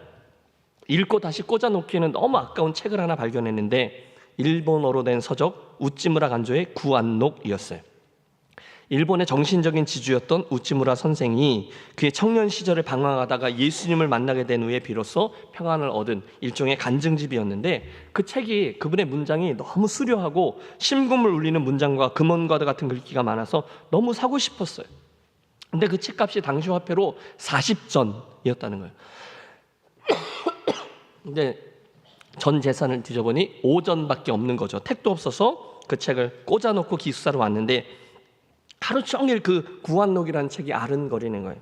S3: 읽고 다시 꽂아놓기에는 너무 아까운 책을 하나 발견했는데 일본어로 된 서적 우찌무라 간조의 구안록이었어요. 일본의 정신적인 지주였던 우찌무라 선생이 그의 청년 시절을 방황하다가 예수님을 만나게 된 후에 비로소 평안을 얻은 일종의 간증집이었는데, 그 책이 그분의 문장이 너무 수려하고 심금을 울리는 문장과 금원과 같은 글귀가 많아서 너무 사고 싶었어요. 근데 그 책값이 당시 화폐로 40전이었다는 거예요. 근데 전 재산을 뒤져보니 5전밖에 없는 거죠. 택도 없어서 그 책을 꽂아놓고 기숙사로 왔는데 하루 종일 그 구안록이라는 책이 아른거리는 거예요.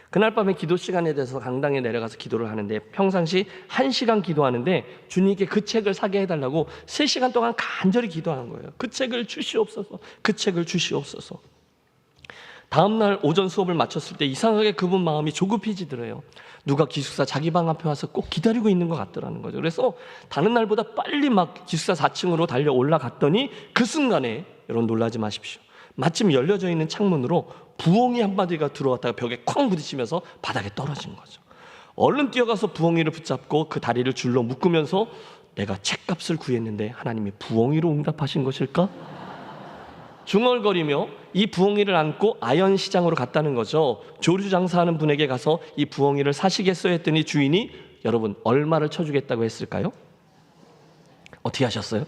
S3: 그날 밤에 기도 시간에 대해서 강당에 내려가서 기도를 하는데 평상시 1시간 기도하는데 주님께 그 책을 사게 해달라고 3시간 동안 간절히 기도하는 거예요. 그 책을 주시옵소서, 그 책을 주시옵소서. 다음날 오전 수업을 마쳤을 때 이상하게 그분 마음이 조급해지더래요. 누가 기숙사 자기 방 앞에 와서 꼭 기다리고 있는 것 같더라는 거죠. 그래서 다른 날보다 빨리 막 기숙사 4층으로 달려 올라갔더니 그 순간에, 여러분 놀라지 마십시오, 마침 열려져 있는 창문으로 부엉이 한 마리가 들어왔다가 벽에 쾅 부딪히면서 바닥에 떨어진 거죠. 얼른 뛰어가서 부엉이를 붙잡고 그 다리를 줄로 묶으면서 내가 책값을 구했는데 하나님이 부엉이로 응답하신 것일까? 중얼거리며 이 부엉이를 안고 아연시장으로 갔다는 거죠. 조류 장사하는 분에게 가서 이 부엉이를 사시겠어요 했더니 주인이 여러분 얼마를 쳐주겠다고 했을까요? 어떻게 하셨어요?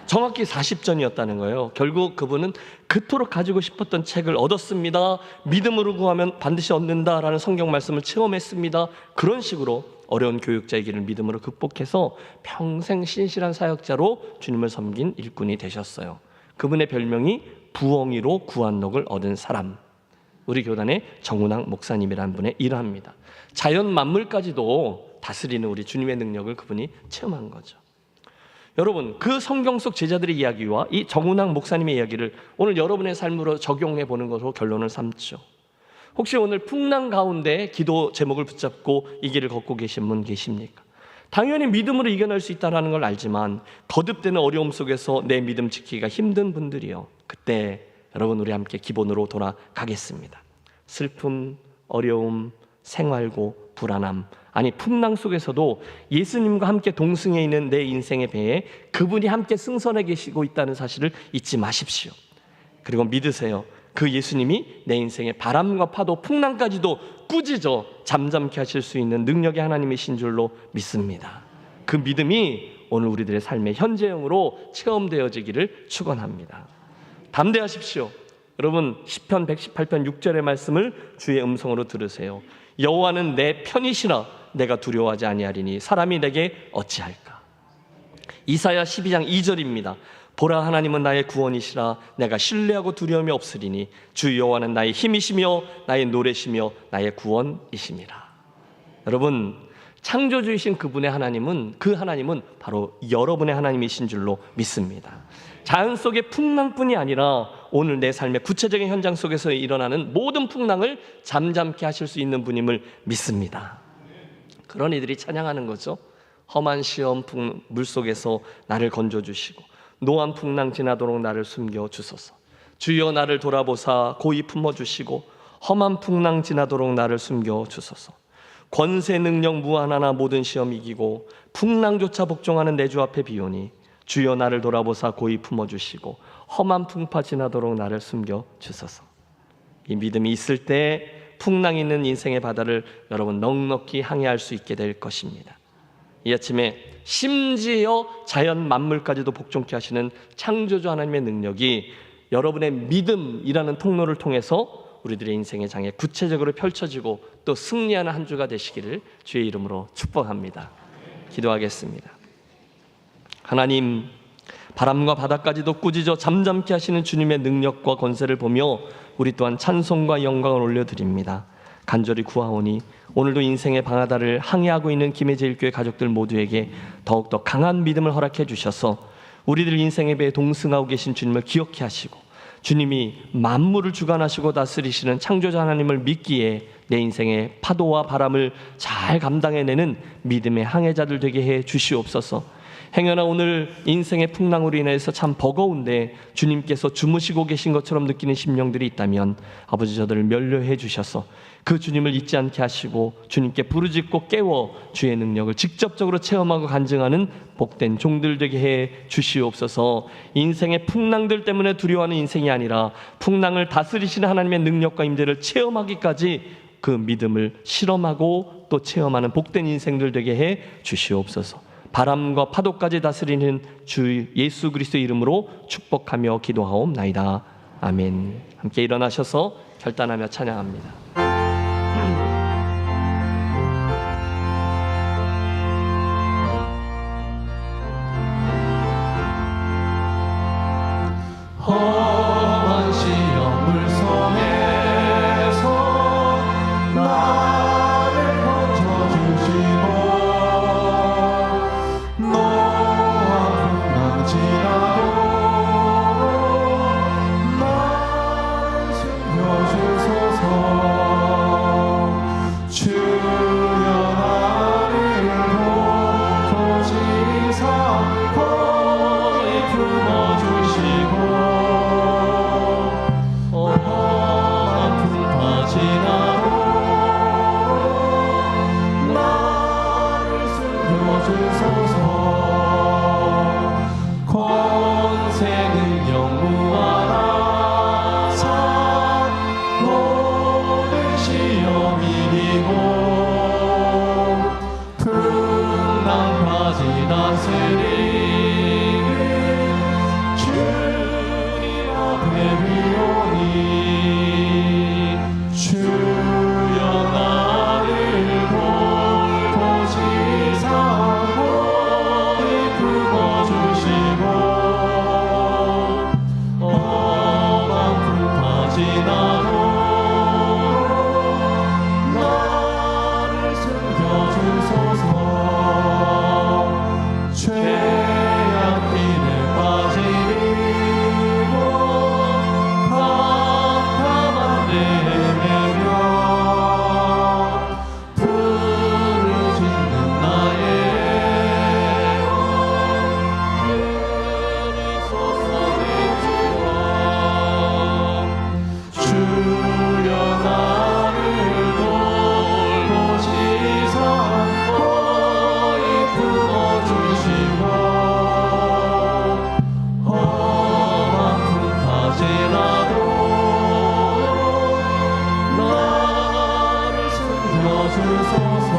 S3: 정확히 40전이었다는 거예요. 결국 그분은 그토록 가지고 싶었던 책을 얻었습니다. 믿음으로 구하면 반드시 얻는다라는 성경 말씀을 체험했습니다. 그런 식으로 어려운 교육자의 길을 믿음으로 극복해서 평생 신실한 사역자로 주님을 섬긴 일꾼이 되셨어요. 그분의 별명이 부엉이로 구안록을 얻은 사람, 우리 교단의 정운학 목사님이라는 분의 일화입니다. 자연 만물까지도 다스리는 우리 주님의 능력을 그분이 체험한 거죠. 여러분, 그 성경 속 제자들의 이야기와 이 정운학 목사님의 이야기를 오늘 여러분의 삶으로 적용해 보는 것으로 결론을 삼죠. 혹시 오늘 풍랑 가운데 기도 제목을 붙잡고 이 길을 걷고 계신 분 계십니까? 당연히 믿음으로 이겨낼 수 있다는 걸 알지만 거듭되는 어려움 속에서 내 믿음 지키기가 힘든 분들이요, 그때 여러분 우리 함께 기본으로 돌아가겠습니다. 슬픔, 어려움, 생활고, 불안함, 아니 풍랑 속에서도 예수님과 함께 동승해 있는 내 인생의 배에 그분이 함께 승선해 계시고 있다는 사실을 잊지 마십시오. 그리고 믿으세요. 그 예수님이 내 인생의 바람과 파도, 풍랑까지도 꾸짖어 잠잠케 하실 수 있는 능력의 하나님이신 줄로 믿습니다. 그 믿음이 오늘 우리들의 삶의 현재형으로 체험되어지기를 축원합니다. 담대하십시오. 여러분 시편 118편 6절의 말씀을 주의 음성으로 들으세요. 여호와는 내 편이시라 내가 두려워하지 아니하리니 사람이 내게 어찌할까. 이사야 12장 2절입니다. 보라, 하나님은 나의 구원이시라 내가 신뢰하고 두려움이 없으리니 주 여호와는 나의 힘이시며 나의 노래시며 나의 구원이심이라. 여러분, 창조주이신 그분의 하나님은, 그 하나님은 바로 여러분의 하나님이신 줄로 믿습니다. 자연 속의 풍랑뿐이 아니라 오늘 내 삶의 구체적인 현장 속에서 일어나는 모든 풍랑을 잠잠케 하실 수 있는 분임을 믿습니다. 그런 이들이 찬양하는 거죠. 험한 시험 물속에서 나를 건져주시고 노한 풍랑 지나도록 나를 숨겨주소서. 주여 나를 돌아보사 고이 품어주시고 험한 풍랑 지나도록 나를 숨겨주소서. 권세 능력 무한하나 모든 시험 이기고 풍랑조차 복종하는 내 주 앞에 비오니 주여 나를 돌아보사 고이 품어주시고 험한 풍파 지나도록 나를 숨겨주소서. 이 믿음이 있을 때 풍랑 있는 인생의 바다를 여러분 넉넉히 항해할 수 있게 될 것입니다. 이 아침에 심지어 자연 만물까지도 복종케 하시는 창조주 하나님의 능력이 여러분의 믿음이라는 통로를 통해서 우리들의 인생의 장에 구체적으로 펼쳐지고 또 승리하는 한 주가 되시기를 주의 이름으로 축복합니다. 기도하겠습니다. 하나님, 바람과 바다까지도 꾸짖어 잠잠케 하시는 주님의 능력과 권세를 보며 우리 또한 찬송과 영광을 올려드립니다. 간절히 구하오니 오늘도 인생의 방하다를 항해하고 있는 김해제일교회 가족들 모두에게 더욱더 강한 믿음을 허락해 주셔서 우리들 인생의 배에 동승하고 계신 주님을 기억해 하시고 주님이 만물을 주관하시고 다스리시는 창조자 하나님을 믿기에 내 인생의 파도와 바람을 잘 감당해내는 믿음의 항해자들 되게 해 주시옵소서. 행여나 오늘 인생의 풍랑으로 인해서 참 버거운데 주님께서 주무시고 계신 것처럼 느끼는 심령들이 있다면 아버지 저들을 면류해 주셔서 그 주님을 잊지 않게 하시고 주님께 부르짖고 깨워 주의 능력을 직접적으로 체험하고 간증하는 복된 종들 되게 해 주시옵소서. 인생의 풍랑들 때문에 두려워하는 인생이 아니라 풍랑을 다스리시는 하나님의 능력과 임재를 체험하기까지 그 믿음을 실험하고 또 체험하는 복된 인생들 되게 해 주시옵소서. 바람과 파도까지 다스리는 주 예수 그리스도의 이름으로 축복하며 기도하옵나이다. 아멘. 함께 일어나셔서 결단하며 찬양합니다.
S7: 험한 시험을 성에서 나를 건져주시고 너와 풍랑 지나도 나를 숨겨주소서. 주여 나를 보시사 거기 품어주시고 권세는 영무하나 모든 시험 이기고 풍랑까지 다스리는 주님 앞에 비오니 주여 나를 보시사 거기 품어주시고 험한 풍파 지나도 나를 숨겨주소서. 죄악빛에 빠지고 캄캄한 데매며 부르짖는 나의 주여 나를 돌보시사 거기 품어주시고 험한 풍파 지나도 나를 숨겨주소서.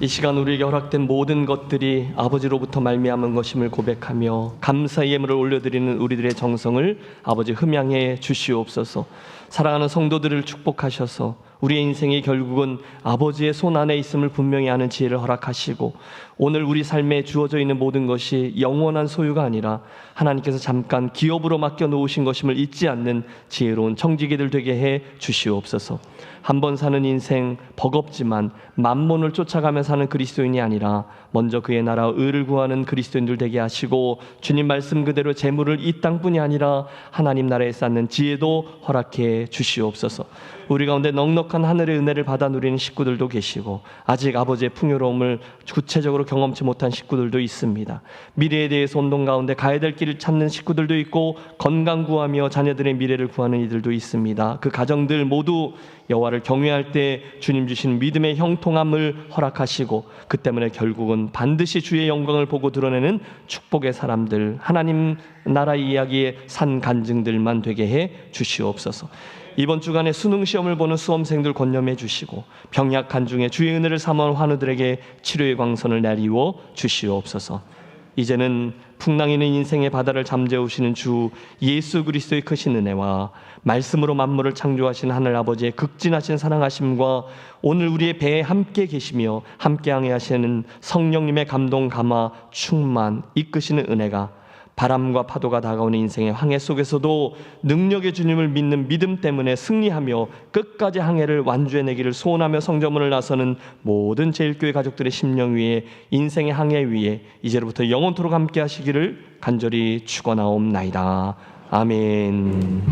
S3: 이 시간 우리에게 허락된 모든 것들이 아버지로부터 말미암은 것임을 고백하며 감사의 예물을 올려드리는 우리들의 정성을 아버지 흠양해 주시옵소서. 사랑하는 성도들을 축복하셔서 우리의 인생이 결국은 아버지의 손 안에 있음을 분명히 아는 지혜를 허락하시고 오늘 우리 삶에 주어져 있는 모든 것이 영원한 소유가 아니라 하나님께서 잠깐 기업으로 맡겨 놓으신 것임을 잊지 않는 지혜로운 청지기들 되게 해 주시옵소서. 한 번 사는 인생 버겁지만 만몬을 쫓아가며 사는 그리스도인이 아니라 먼저 그의 나라 의를 구하는 그리스도인들 되게 하시고 주님 말씀 그대로 재물을 이 땅뿐이 아니라 하나님 나라에 쌓는 지혜도 허락해 주시옵소서. 우리 가운데 넉넉한 하늘의 은혜를 받아 누리는 식구들도 계시고 아직 아버지의 풍요로움을 구체적으로 경험치 못한 식구들도 있습니다. 미래에 대해서 혼돈 가운데 가야 될 길을 찾는 식구들도 있고 건강 구하며 자녀들의 미래를 구하는 이들도 있습니다. 그 가정들 모두 여호와를 경외할 때 주님 주신 믿음의 형통함을 허락하시고 그 때문에 결국은 반드시 주의 영광을 보고 드러내는 축복의 사람들, 하나님 나라 이야기의 산 간증들만 되게 해 주시옵소서. 이번 주간에 수능 시험을 보는 수험생들 권념해 주시고 병약한 중에 주의 은혜를 사모하는 환우들에게 치료의 광선을 내리워 주시옵소서. 이제는 풍랑이는 인생의 바다를 잠재우시는 주 예수 그리스도의 크신 은혜와 말씀으로 만물을 창조하신 하늘 아버지의 극진하신 사랑하심과 오늘 우리의 배에 함께 계시며 함께 항해하시는 성령님의 감동 감화 충만 이끄시는 은혜가 바람과 파도가 다가오는 인생의 항해 속에서도 능력의 주님을 믿는 믿음 때문에 승리하며 끝까지 항해를 완주해내기를 소원하며 성전문을 나서는 모든 제일교회 가족들의 심령 위에 인생의 항해 위에 이제로부터 영원토록 함께 하시기를 간절히 축원하옵나이다. 아멘.